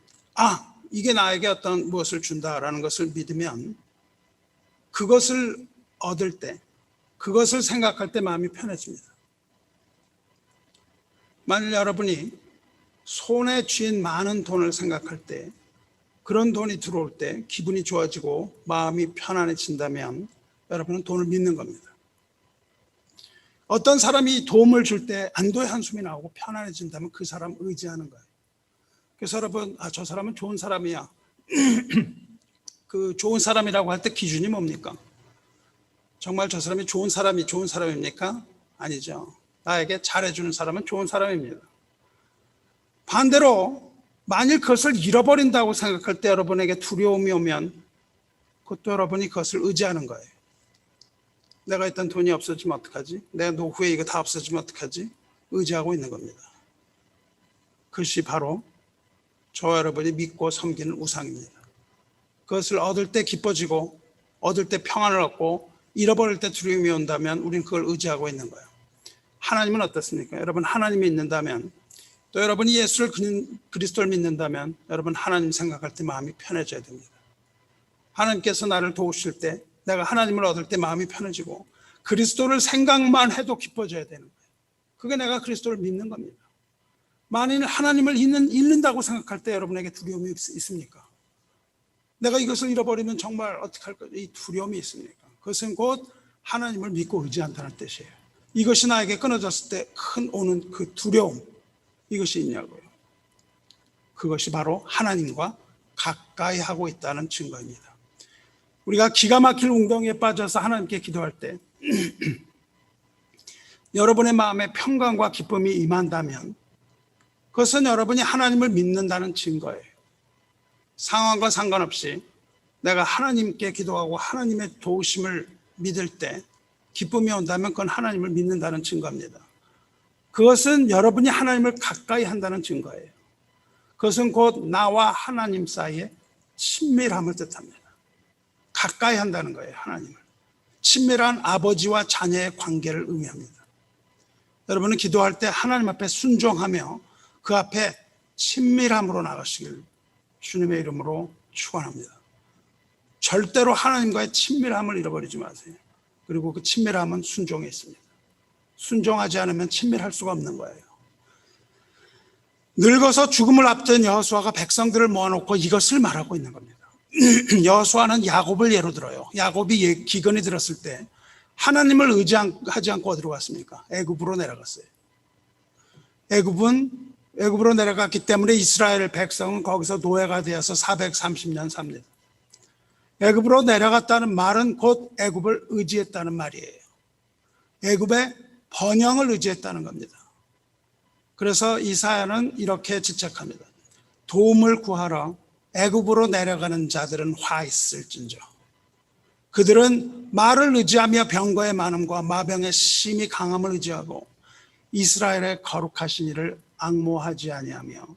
이게 나에게 어떤 무엇을 준다라는 것을 믿으면 그것을 얻을 때, 그것을 생각할 때 마음이 편해집니다. 만일 여러분이 손에 쥔 많은 돈을 생각할 때, 그런 돈이 들어올 때 기분이 좋아지고 마음이 편안해진다면 여러분은 돈을 믿는 겁니다. 어떤 사람이 도움을 줄 때 안도의 한숨이 나오고 편안해진다면 그 사람 의지하는 거예요. 그래서 여러분, 저 사람은 좋은 사람이야. 그 좋은 사람이라고 할 때 기준이 뭡니까? 정말 저 사람이 좋은 사람입니까? 아니죠. 나에게 잘해주는 사람은 좋은 사람입니다. 반대로 만일 그것을 잃어버린다고 생각할 때 여러분에게 두려움이 오면 그것도 여러분이 그것을 의지하는 거예요. 내가 일단 돈이 없어지면 어떡하지? 내가 노후에 이거 다 없어지면 어떡하지? 의지하고 있는 겁니다. 그것이 바로 저와 여러분이 믿고 섬기는 우상입니다. 그것을 얻을 때 기뻐지고 얻을 때 평안을 얻고 잃어버릴 때 두려움이 온다면 우리는 그걸 의지하고 있는 거예요. 하나님은 어떻습니까? 여러분 하나님이 믿는다면, 또 여러분이 예수를 그리스도를 믿는다면 여러분 하나님 생각할 때 마음이 편해져야 됩니다. 하나님께서 나를 도우실 때, 내가 하나님을 얻을 때 마음이 편해지고 그리스도를 생각만 해도 기뻐져야 되는 거예요. 그게 내가 그리스도를 믿는 겁니다. 만일 하나님을 잃는다고 생각할 때 여러분에게 두려움이 있습니까? 내가 이것을 잃어버리면 정말 어떻게 할 거죠? 이 두려움이 있습니까? 그것은 곧 하나님을 믿고 의지한다는 뜻이에요. 이것이 나에게 끊어졌을 때 오는 그 두려움, 이것이 있냐고요. 그것이 바로 하나님과 가까이 하고 있다는 증거입니다. 우리가 기가 막힐 웅덩이에 빠져서 하나님께 기도할 때 여러분의 마음에 평강과 기쁨이 임한다면 그것은 여러분이 하나님을 믿는다는 증거예요. 상황과 상관없이 내가 하나님께 기도하고 하나님의 도우심을 믿을 때 기쁨이 온다면 그건 하나님을 믿는다는 증거입니다. 그것은 여러분이 하나님을 가까이 한다는 증거예요. 그것은 곧 나와 하나님 사이의 친밀함을 뜻합니다. 가까이 한다는 거예요, 하나님을. 친밀한 아버지와 자녀의 관계를 의미합니다. 여러분은 기도할 때 하나님 앞에 순종하며 그 앞에 친밀함으로 나가시길 주님의 이름으로 축원합니다. 절대로 하나님과의 친밀함을 잃어버리지 마세요. 그리고 그 친밀함은 순종에 있습니다. 순종하지 않으면 친밀할 수가 없는 거예요. 늙어서 죽음을 앞둔 여호수아가 백성들을 모아놓고 이것을 말하고 있는 겁니다. 여호수아는 야곱을 예로 들어요. 야곱이 기근이 들었을 때 하나님을 의지하지 않고 어디로 갔습니까? 애굽으로 내려갔어요. 애굽으로 내려갔기 때문에 이스라엘 백성은 거기서 노예가 되어서 430년 삽니다. 애굽으로 내려갔다는 말은 곧 애굽을 의지했다는 말이에요. 애굽의 번영을 의지했다는 겁니다. 그래서 이사야는 이렇게 지적합니다. 도움을 구하러 애굽으로 내려가는 자들은 화 있을진저. 그들은 말을 의지하며 병거의 많음과 마병의 심히 강함을 의지하고 이스라엘의 거룩하신 이를 앙모하지 아니하며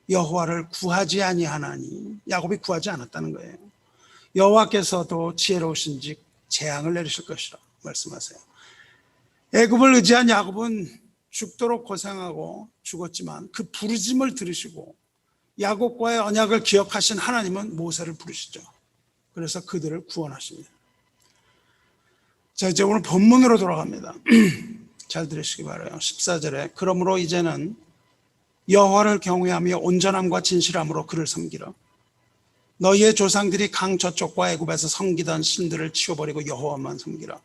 여호와를 구하지 아니하나니. 야곱이 구하지 않았다는 거예요. 여호와께서도 지혜로우신즉 재앙을 내리실 것이라 말씀하세요. 애굽을 의지한 야곱은 죽도록 고생하고 죽었지만 그 부르심을 들으시고 야곱과의 언약을 기억하신 하나님은 모세를 부르시죠. 그래서 그들을 구원하십니다. 자, 이제 오늘 본문으로 돌아갑니다. 잘 들으시기 바라요. 14절에 그러므로 이제는 여호와를 경외하며 온전함과 진실함으로 그를 섬기라. 너희의 조상들이 강 저쪽과 애굽에서 섬기던 신들을 치워버리고 여호와만 섬기라.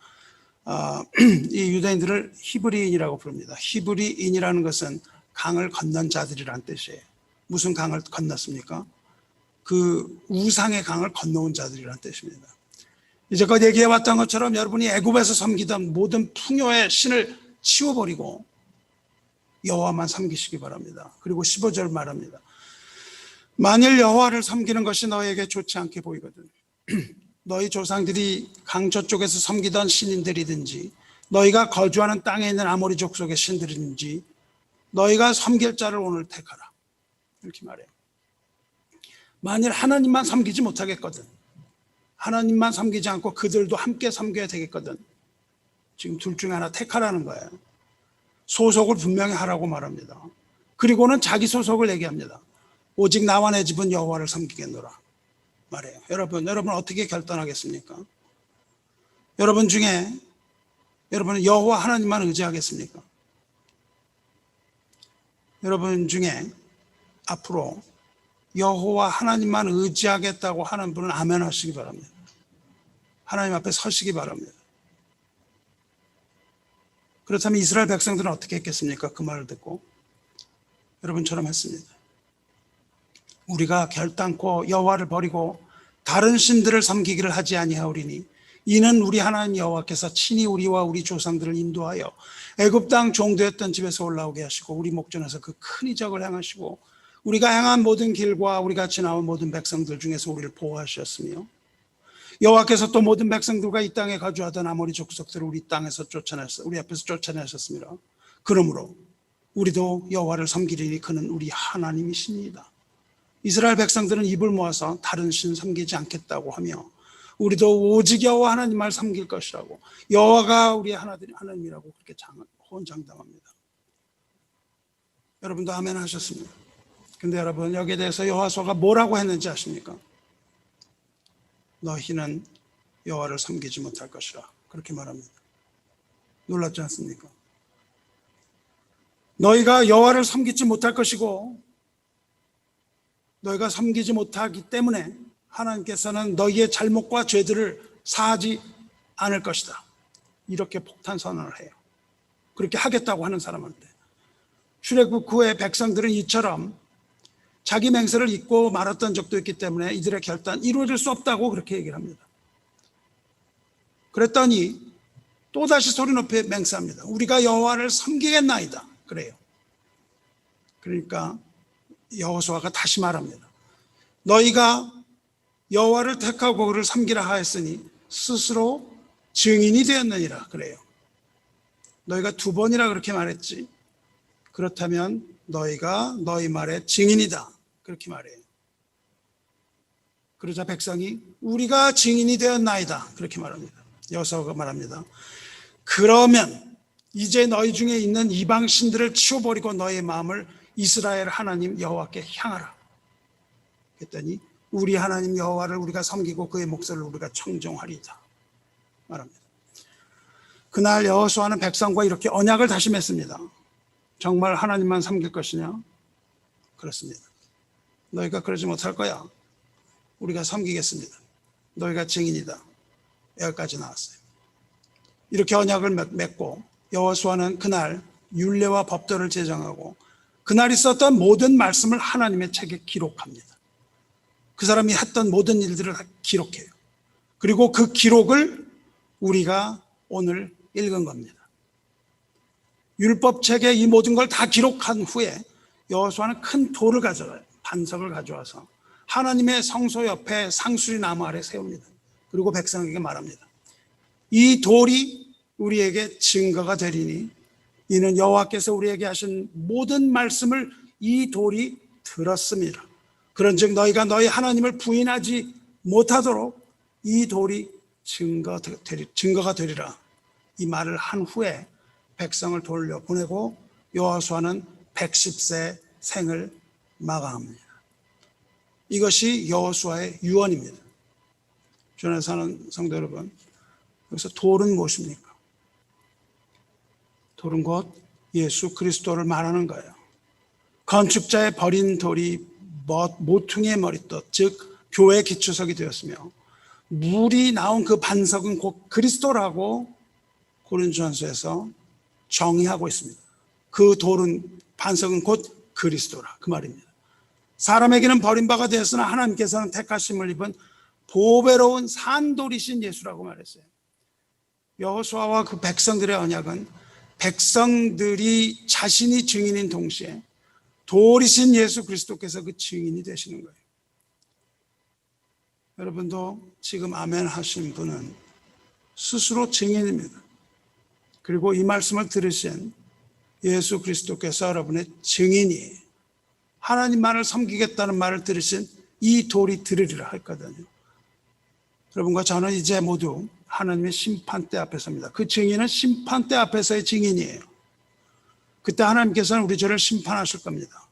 이 유대인들을 히브리인이라고 부릅니다. 히브리인이라는 것은 강을 건넌 자들이란 뜻이에요. 무슨 강을 건넜습니까? 그 우상의 강을 건너온 자들이란 뜻입니다. 이제껏 얘기해왔던 것처럼 여러분이 애굽에서 섬기던 모든 풍요의 신을 치워버리고 여호와만 섬기시기 바랍니다. 그리고 15절 말합니다. 만일 여호와를 섬기는 것이 너에게 좋지 않게 보이거든 너희 조상들이 강 저쪽에서 섬기던 신인들이든지 너희가 거주하는 땅에 있는 아모리 족속의 신들이든지 너희가 섬길 자를 오늘 택하라. 이렇게 말해요. 만일 하나님만 섬기지 못하겠거든, 하나님만 섬기지 않고 그들도 함께 섬겨야 되겠거든, 지금 둘 중에 하나 택하라는 거예요. 소속을 분명히 하라고 말합니다. 그리고는 자기 소속을 얘기합니다. 오직 나와 내 집은 여호와를 섬기겠노라 말해요. 여러분 어떻게 결단하겠습니까? 여러분 중에 여러분은 여호와 하나님만 의지하겠습니까? 여러분 중에 앞으로 여호와 하나님만 의지하겠다고 하는 분은 아멘 하시기 바랍니다. 하나님 앞에 서시기 바랍니다. 그렇다면 이스라엘 백성들은 어떻게 했겠습니까? 그 말을 듣고 여러분처럼 했습니다. 우리가 결단코 여호와를 버리고 다른 신들을 섬기기를 하지 아니하오리니 이는 우리 하나님 여호와께서 친히 우리와 우리 조상들을 인도하여 애굽 땅 종되었던 집에서 올라오게 하시고 우리 목전에서 그 큰 이적을 행하시고 우리가 행한 모든 길과 우리 같이 나온 모든 백성들 중에서 우리를 보호하셨으며 여호와께서 또 모든 백성들과 이 땅에 거주하던 아모리 족속들을 우리 앞에서 쫓아내셨습니다. 그러므로 우리도 여호와를 섬기리니 그는 우리 하나님이시니이다. 이스라엘 백성들은 입을 모아서 다른 신 섬기지 않겠다고 하며 우리도 오직 여호와 하나님만 섬길 것이라고, 여호와가 우리의 하나님이라고 그렇게 호언장담합니다. 여러분도 아멘 하셨습니다. 근데 여러분 여기에 대해서 여호수아가 뭐라고 했는지 아십니까? 너희는 여호와를 섬기지 못할 것이라 그렇게 말합니다. 놀랍지 않습니까? 너희가 여호와를 섬기지 못할 것이고 너희가 섬기지 못하기 때문에 하나님께서는 너희의 잘못과 죄들을 사하지 않을 것이다. 이렇게 폭탄 선언을 해요. 그렇게 하겠다고 하는 사람한테. 출애굽 후에 백성들은 이처럼 자기 맹세를 잊고 말았던 적도 있기 때문에 이들의 결단 이루어질 수 없다고 그렇게 얘기를 합니다. 그랬더니 또다시 소리 높여 맹세합니다. 우리가 여호와를 섬기겠나이다. 그래요. 그러니까 여호수아가 다시 말합니다. 너희가 여호와를 택하고 그를 섬기라 하였으니 스스로 증인이 되었느니라. 그래요. 너희가 2번이나 그렇게 말했지. 그렇다면 너희가 너희 말의 증인이다. 그렇게 말해요. 그러자 백성이 우리가 증인이 되었나이다. 그렇게 말합니다. 여호수아가 말합니다. 그러면 이제 너희 중에 있는 이방 신들을 치워버리고 너희의 마음을 이스라엘 하나님 여호와께 향하라. 그랬더니 우리 하나님 여호와를 우리가 섬기고 그의 목소리를 우리가 청종하리다 말합니다. 그날 여호수아는 백성과 이렇게 언약을 다시 맺습니다. 정말 하나님만 섬길 것이냐? 그렇습니다. 너희가 그러지 못할 거야. 우리가 섬기겠습니다. 너희가 증인이다. 여기까지 나왔어요. 이렇게 언약을 맺고 여호수아는 그날 율례와 법도를 제정하고 그날 있었던 모든 말씀을 하나님의 책에 기록합니다. 그 사람이 했던 모든 일들을 기록해요. 그리고 그 기록을 우리가 오늘 읽은 겁니다. 율법책에 이 모든 걸 다 기록한 후에 여호수아는 큰 돌을 가져와요. 반석을 가져와서 하나님의 성소 옆에 상수리 나무 아래 세웁니다. 그리고 백성에게 말합니다. 이 돌이 우리에게 증거가 되리니 이는 여호와께서 우리에게 하신 모든 말씀을 이 돌이 들었습니다. 그런즉 너희가 너희 하나님을 부인하지 못하도록 이 돌이 증거가 되리라. 이 말을 한 후에 백성을 돌려보내고 여호수아는 110세 생을 마감합니다. 이것이 여호수아의 유언입니다. 주안에 사는 성도 여러분, 여기서 돌은 무엇입니까? 돌은 곧 예수 그리스도를 말하는 거예요. 건축자의 버린 돌이 모퉁이의 머릿돌, 즉 교회의 기초석이 되었으며 물이 나온 그 반석은 곧 그리스도라고 고린도전서에서 정의하고 있습니다. 그 돌은 반석은 곧 그리스도라 그 말입니다. 사람에게는 버림바가 되었으나 하나님께서는 택하심을 입은 보배로운 산돌이신 예수라고 말했어요. 여호수아와 그 백성들의 언약은 백성들이 자신이 증인인 동시에 돌이신 예수 그리스도께서 그 증인이 되시는 거예요. 여러분도 지금 아멘 하신 분은 스스로 증인입니다. 그리고 이 말씀을 들으신 예수 그리스도께서 여러분의 증인이에요. 하나님만을 섬기겠다는 말을 들으신 이 돌이 들으리라 했거든요. 여러분과 저는 이제 모두 하나님의 심판대 앞에 섭니다. 그 증인은 심판대 앞에서의 증인이에요. 그때 하나님께서는 우리 죄를 심판하실 겁니다.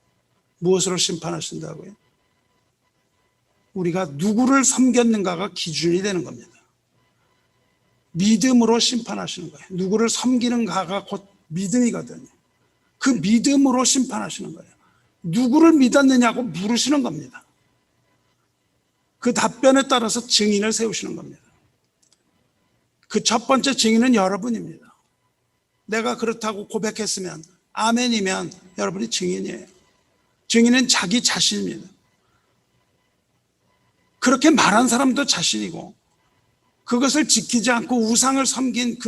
무엇으로 심판하신다고요? 우리가 누구를 섬겼는가가 기준이 되는 겁니다. 믿음으로 심판하시는 거예요. 누구를 섬기는가가 곧 믿음이거든요. 그 믿음으로 심판하시는 거예요. 누구를 믿었느냐고 물으시는 겁니다. 그 답변에 따라서 증인을 세우시는 겁니다. 그 첫 번째 증인은 여러분입니다. 내가 그렇다고 고백했으면 아멘이면 여러분이 증인이에요. 증인은 자기 자신입니다. 그렇게 말한 사람도 자신이고 그것을 지키지 않고 우상을 섬긴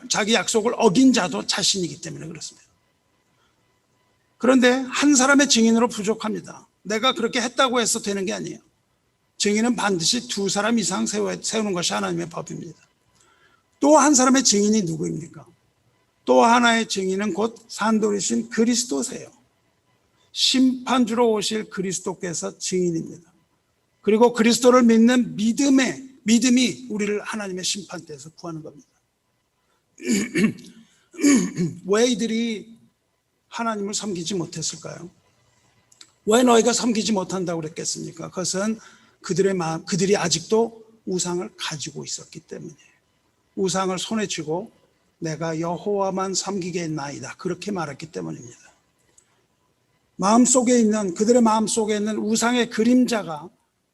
자기 약속을 어긴 자도 자신이기 때문에 그렇습니다. 그런데 한 사람의 증인으로 부족합니다. 내가 그렇게 했다고 해서 되는 게 아니에요. 증인은 반드시 2사람 이상 세우는 것이 하나님의 법입니다. 또 한 사람의 증인이 누구입니까? 또 하나의 증인은 곧 산돌이신 그리스도세요. 심판주로 오실 그리스도께서 증인입니다. 그리고 그리스도를 믿는 믿음이 우리를 하나님의 심판대에서 구하는 겁니다. 왜 이들이 하나님을 섬기지 못했을까요? 왜 너희가 섬기지 못한다고 그랬겠습니까? 그것은 그들이 아직도 우상을 가지고 있었기 때문이에요. 우상을 손에 쥐고 내가 여호와만 섬기겠나이다 그렇게 말했기 때문입니다. 마음속에 있는, 그들의 마음속에 있는 우상의 그림자가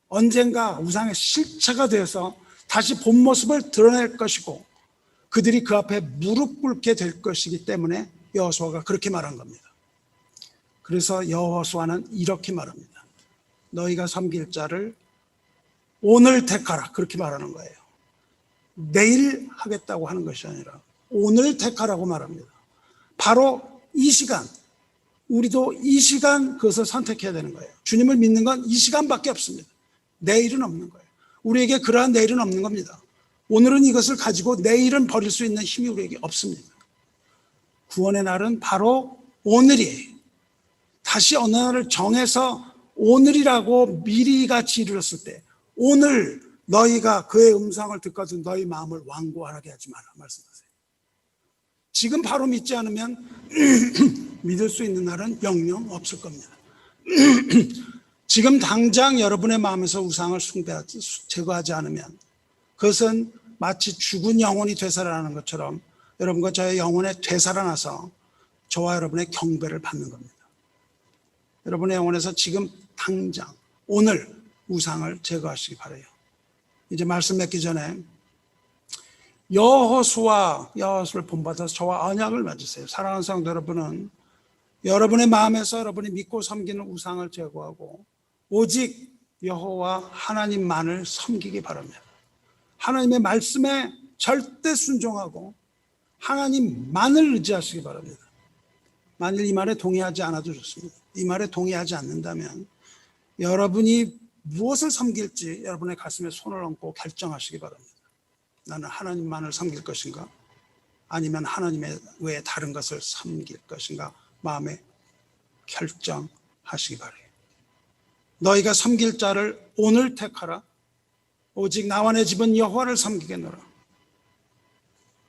언젠가 우상의 실체가 되어서 다시 본 모습을 드러낼 것이고 그들이 그 앞에 무릎 꿇게 될 것이기 때문에 여호수아가 그렇게 말한 겁니다. 그래서 여호수아는 이렇게 말합니다. 너희가 섬길 자를 오늘 택하라, 그렇게 말하는 거예요. 내일 하겠다고 하는 것이 아니라 오늘 택하라고 말합니다. 바로 이 시간, 우리도 이 시간 그것을 선택해야 되는 거예요. 주님을 믿는 건 이 시간밖에 없습니다. 내일은 없는 거예요. 우리에게 그러한 내일은 없는 겁니다. 오늘은 이것을 가지고 내일은 버릴 수 있는 힘이 우리에게 없습니다. 구원의 날은 바로 오늘이에요. 다시 어느 날을 정해서 오늘이라고 미리 같이 이르렀을 때, 오늘 너희가 그의 음성을 듣거든 너희 마음을 완고하게 하지 마라 말씀하세요. 지금 바로 믿지 않으면 믿을 수 있는 날은 영영 없을 겁니다. 지금 당장 여러분의 마음에서 우상을 제거하지 않으면 그것은 마치 죽은 영혼이 되살아나는 것처럼 여러분과 저의 영혼에 되살아나서 저와 여러분의 경배를 받는 겁니다. 여러분의 영혼에서 지금 당장 오늘 우상을 제거하시기 바라요. 이제 말씀 맺기 전에 여호수아를 본받아서 저와 언약을 맺으세요. 사랑하는 성도 여러분은 여러분의 마음에서 여러분이 믿고 섬기는 우상을 제거하고 오직 여호와 하나님만을 섬기기 바랍니다. 하나님의 말씀에 절대 순종하고 하나님만을 의지하시기 바랍니다. 만일 이 말에 동의하지 않아도 좋습니다. 이 말에 동의하지 않는다면 여러분이 무엇을 섬길지 여러분의 가슴에 손을 얹고 결정하시기 바랍니다. 나는 하나님만을 섬길 것인가? 아니면 하나님 외에 다른 것을 섬길 것인가? 마음에 결정하시기 바랍니다. 너희가 섬길 자를 오늘 택하라. 오직 나와 내 집은 여호와를 섬기겠노라.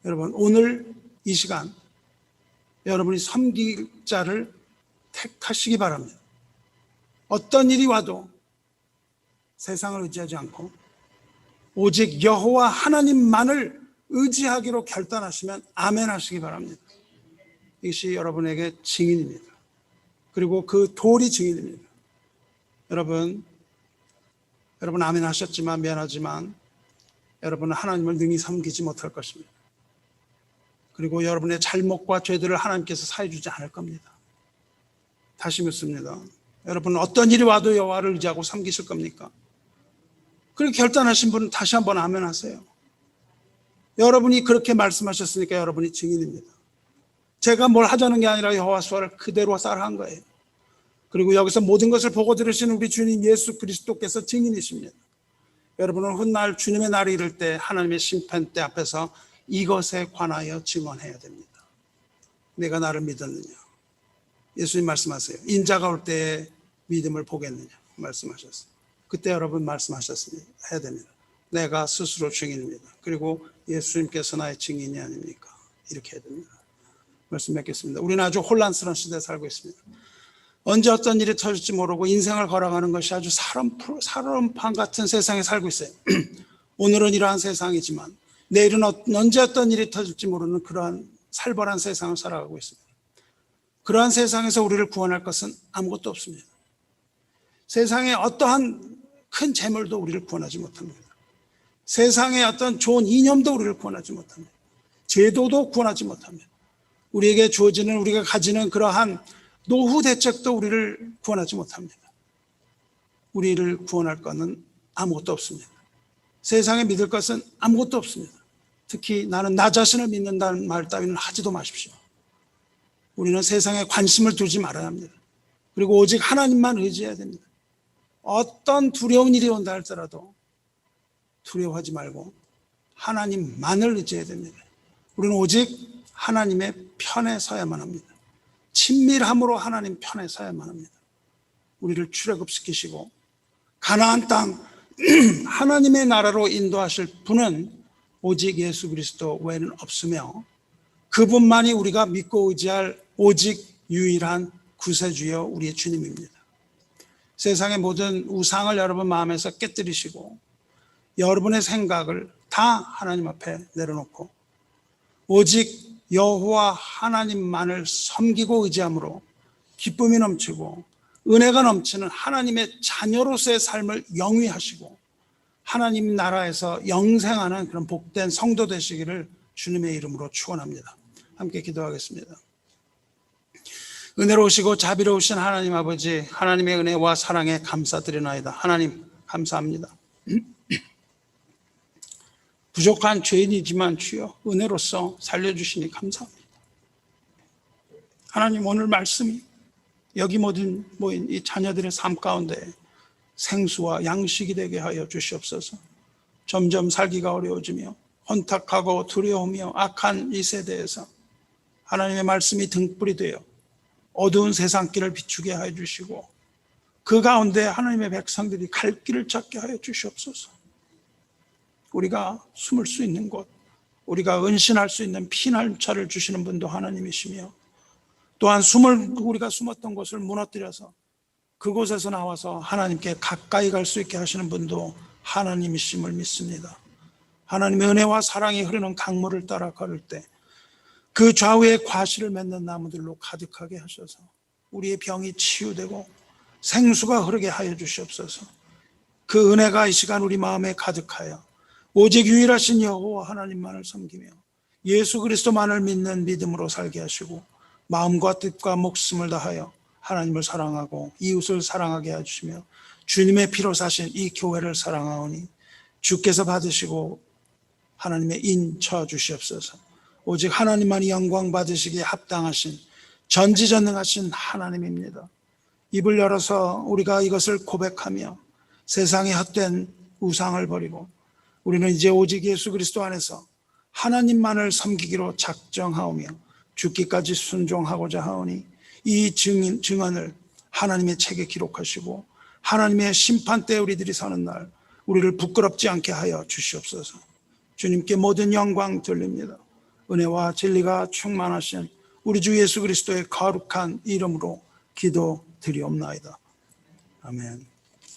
여러분, 오늘 이 시간 여러분이 섬길 자를 택하시기 바랍니다. 어떤 일이 와도 세상을 의지하지 않고 오직 여호와 하나님만을 의지하기로 결단하시면 아멘 하시기 바랍니다. 이것이 여러분에게 증인입니다. 그리고 그 돌이 증인입니다. 여러분 아멘 하셨지만 미안하지만 여러분은 하나님을 능히 섬기지 못할 것입니다. 그리고 여러분의 잘못과 죄들을 하나님께서 사해 주지 않을 겁니다. 다시 묻습니다. 여러분은 어떤 일이 와도 여호와를 의지하고 섬기실 겁니까? 그렇게 결단하신 분은 다시 한번 아멘 하세요. 여러분이 그렇게 말씀하셨으니까 여러분이 증인입니다. 제가 뭘 하자는 게 아니라 여호수아를 그대로 따라한 거예요. 그리고 여기서 모든 것을 보고 들으시는 우리 주님 예수 그리스도께서 증인이십니다. 여러분은 훗날 주님의 날이 이를 때 하나님의 심판대 앞에서 이것에 관하여 증언해야 됩니다. 내가 나를 믿었느냐? 예수님 말씀하세요. 인자가 올 때에 믿음을 보겠느냐? 말씀하셨어요. 그때 여러분 말씀하셨습니다. 해야 됩니다. 내가 스스로 증인입니다. 그리고 예수님께서 나의 증인이 아닙니까? 이렇게 해야 됩니다. 말씀 맺겠습니다. 우리는 아주 혼란스러운 시대에 살고 있습니다. 언제 어떤 일이 터질지 모르고 인생을 걸어가는 것이 아주 사람판 같은 세상에 살고 있어요. 오늘은 이러한 세상이지만 내일은 언제 어떤 일이 터질지 모르는 그러한 살벌한 세상을 살아가고 있습니다. 그러한 세상에서 우리를 구원할 것은 아무것도 없습니다. 세상에 어떠한 큰 재물도 우리를 구원하지 못합니다. 세상에 어떤 좋은 이념도 우리를 구원하지 못합니다. 제도도 구원하지 못합니다. 우리에게 주어지는, 우리가 가지는 그러한 노후 대책도 우리를 구원하지 못합니다. 우리를 구원할 것은 아무것도 없습니다. 세상에 믿을 것은 아무것도 없습니다. 특히 나는 나 자신을 믿는다는 말 따위는 하지도 마십시오. 우리는 세상에 관심을 두지 말아야 합니다. 그리고 오직 하나님만 의지해야 됩니다. 어떤 두려운 일이 온다 할지라도 두려워하지 말고 하나님만을 의지해야 됩니다. 우리는 오직 하나님의 편에 서야만 합니다. 친밀함으로 하나님 편에 서야만 합니다. 우리를 출애굽시키시고 가나안 땅 하나님의 나라로 인도하실 분은 오직 예수 그리스도 외에는 없으며 그분만이 우리가 믿고 의지할 오직 유일한 구세주여 우리의 주님입니다. 세상의 모든 우상을 여러분 마음에서 깨뜨리시고 여러분의 생각을 다 하나님 앞에 내려놓고 오직 여호와 하나님만을 섬기고 의지함으로 기쁨이 넘치고 은혜가 넘치는 하나님의 자녀로서의 삶을 영위하시고 하나님 나라에서 영생하는 그런 복된 성도 되시기를 주님의 이름으로 축원합니다. 함께 기도하겠습니다. 은혜로우시고 자비로우신 하나님 아버지, 하나님의 은혜와 사랑에 감사드리나이다. 하나님 감사합니다. 부족한 죄인이지만 주여 은혜로서 살려주시니 감사합니다. 하나님, 오늘 말씀이 여기 모인 이 자녀들의 삶 가운데 생수와 양식이 되게 하여 주시옵소서. 점점 살기가 어려워지며 혼탁하고 두려우며 악한 이 세대에서 하나님의 말씀이 등불이 되어 어두운 세상길을 비추게 하여 주시고 그 가운데 하나님의 백성들이 갈 길을 찾게 하여 주시옵소서. 우리가 숨을 수 있는 곳, 우리가 은신할 수 있는 피난처를 주시는 분도 하나님이시며 또한 우리가 숨었던 곳을 무너뜨려서 그곳에서 나와서 하나님께 가까이 갈 수 있게 하시는 분도 하나님이심을 믿습니다. 하나님의 은혜와 사랑이 흐르는 강물을 따라 걸을 때 그 좌우에 과실을 맺는 나무들로 가득하게 하셔서 우리의 병이 치유되고 생수가 흐르게 하여 주시옵소서. 그 은혜가 이 시간 우리 마음에 가득하여 오직 유일하신 여호와 하나님만을 섬기며 예수 그리스도만을 믿는 믿음으로 살게 하시고 마음과 뜻과 목숨을 다하여 하나님을 사랑하고 이웃을 사랑하게 해주시며 주님의 피로 사신 이 교회를 사랑하오니 주께서 받으시고 하나님의 인쳐 주시옵소서. 오직 하나님만이 영광 받으시기에 합당하신 전지전능하신 하나님입니다. 입을 열어서 우리가 이것을 고백하며 세상의 헛된 우상을 버리고 우리는 이제 오직 예수 그리스도 안에서 하나님만을 섬기기로 작정하오며 죽기까지 순종하고자 하오니 이 증언을 하나님의 책에 기록하시고 하나님의 심판대에 우리들이 서는 날 우리를 부끄럽지 않게 하여 주시옵소서. 주님께 모든 영광 돌립니다. 은혜와 진리가 충만하신 우리 주 예수 그리스도의 거룩한 이름으로 기도드리옵나이다. 아멘.